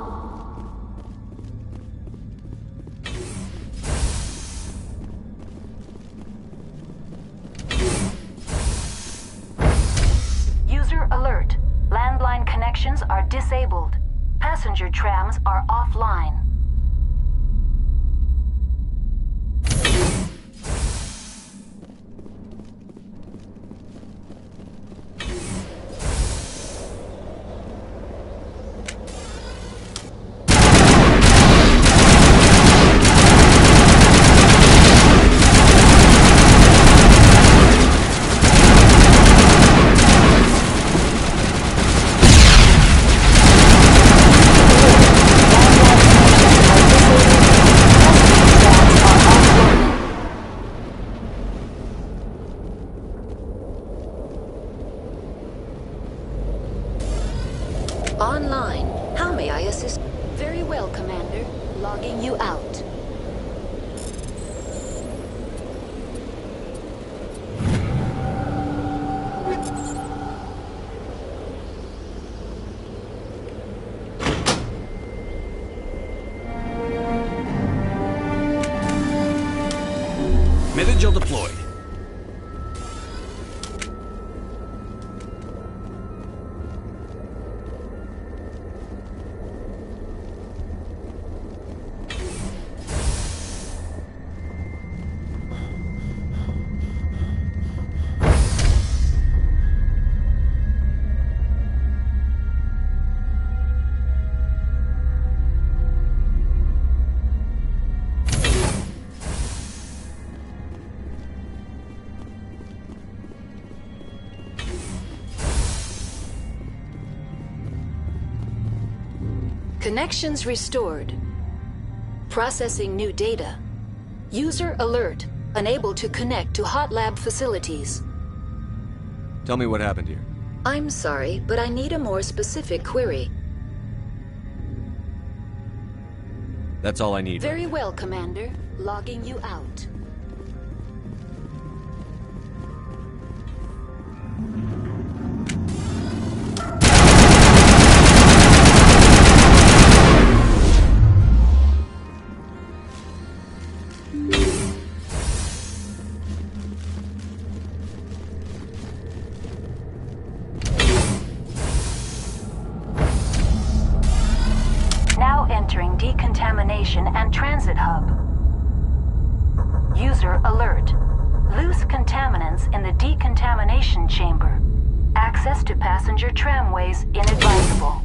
User alert. Landline connections are disabled. Passenger trams are offline. Online. How may I assist? Very well, Commander. Logging you out. Metagel deployed. Connections restored. Processing new data. User alert. Unable to connect to hot lab facilities. Tell me what happened here. I'm sorry, but I need a more specific query. That's all I need. Very well, Commander. Logging you out. Now entering decontamination and transit hub. User alert. Loose contaminants in the decontamination chamber. Access to passenger tramways inadvisable.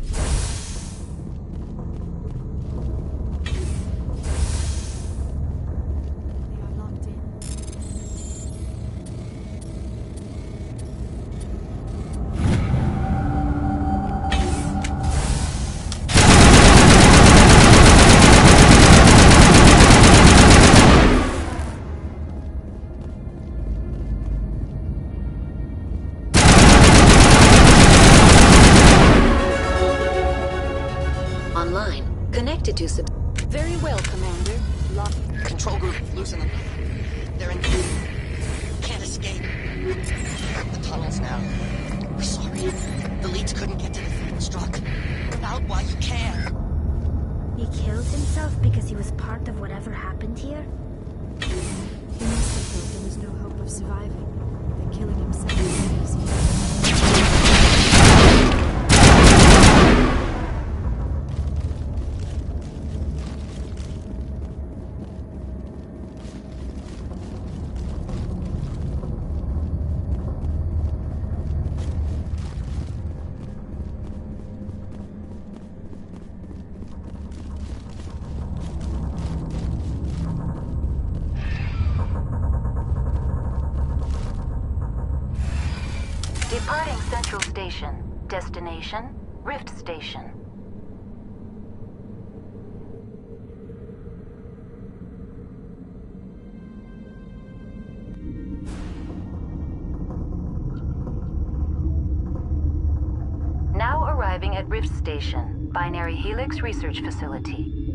Online. Connected to sub... Very well, Commander. Lock... Control group, losing them. They're in... Can't escape. The tunnels now. We're sorry. The leads couldn't get to the thing struck. Come out while you can. He killed himself because he was part of whatever happened here? He must have thought there was no hope of surviving. That killing himself was easy. Location, destination, Rift Station. Now arriving at Rift Station, Binary Helix Research Facility.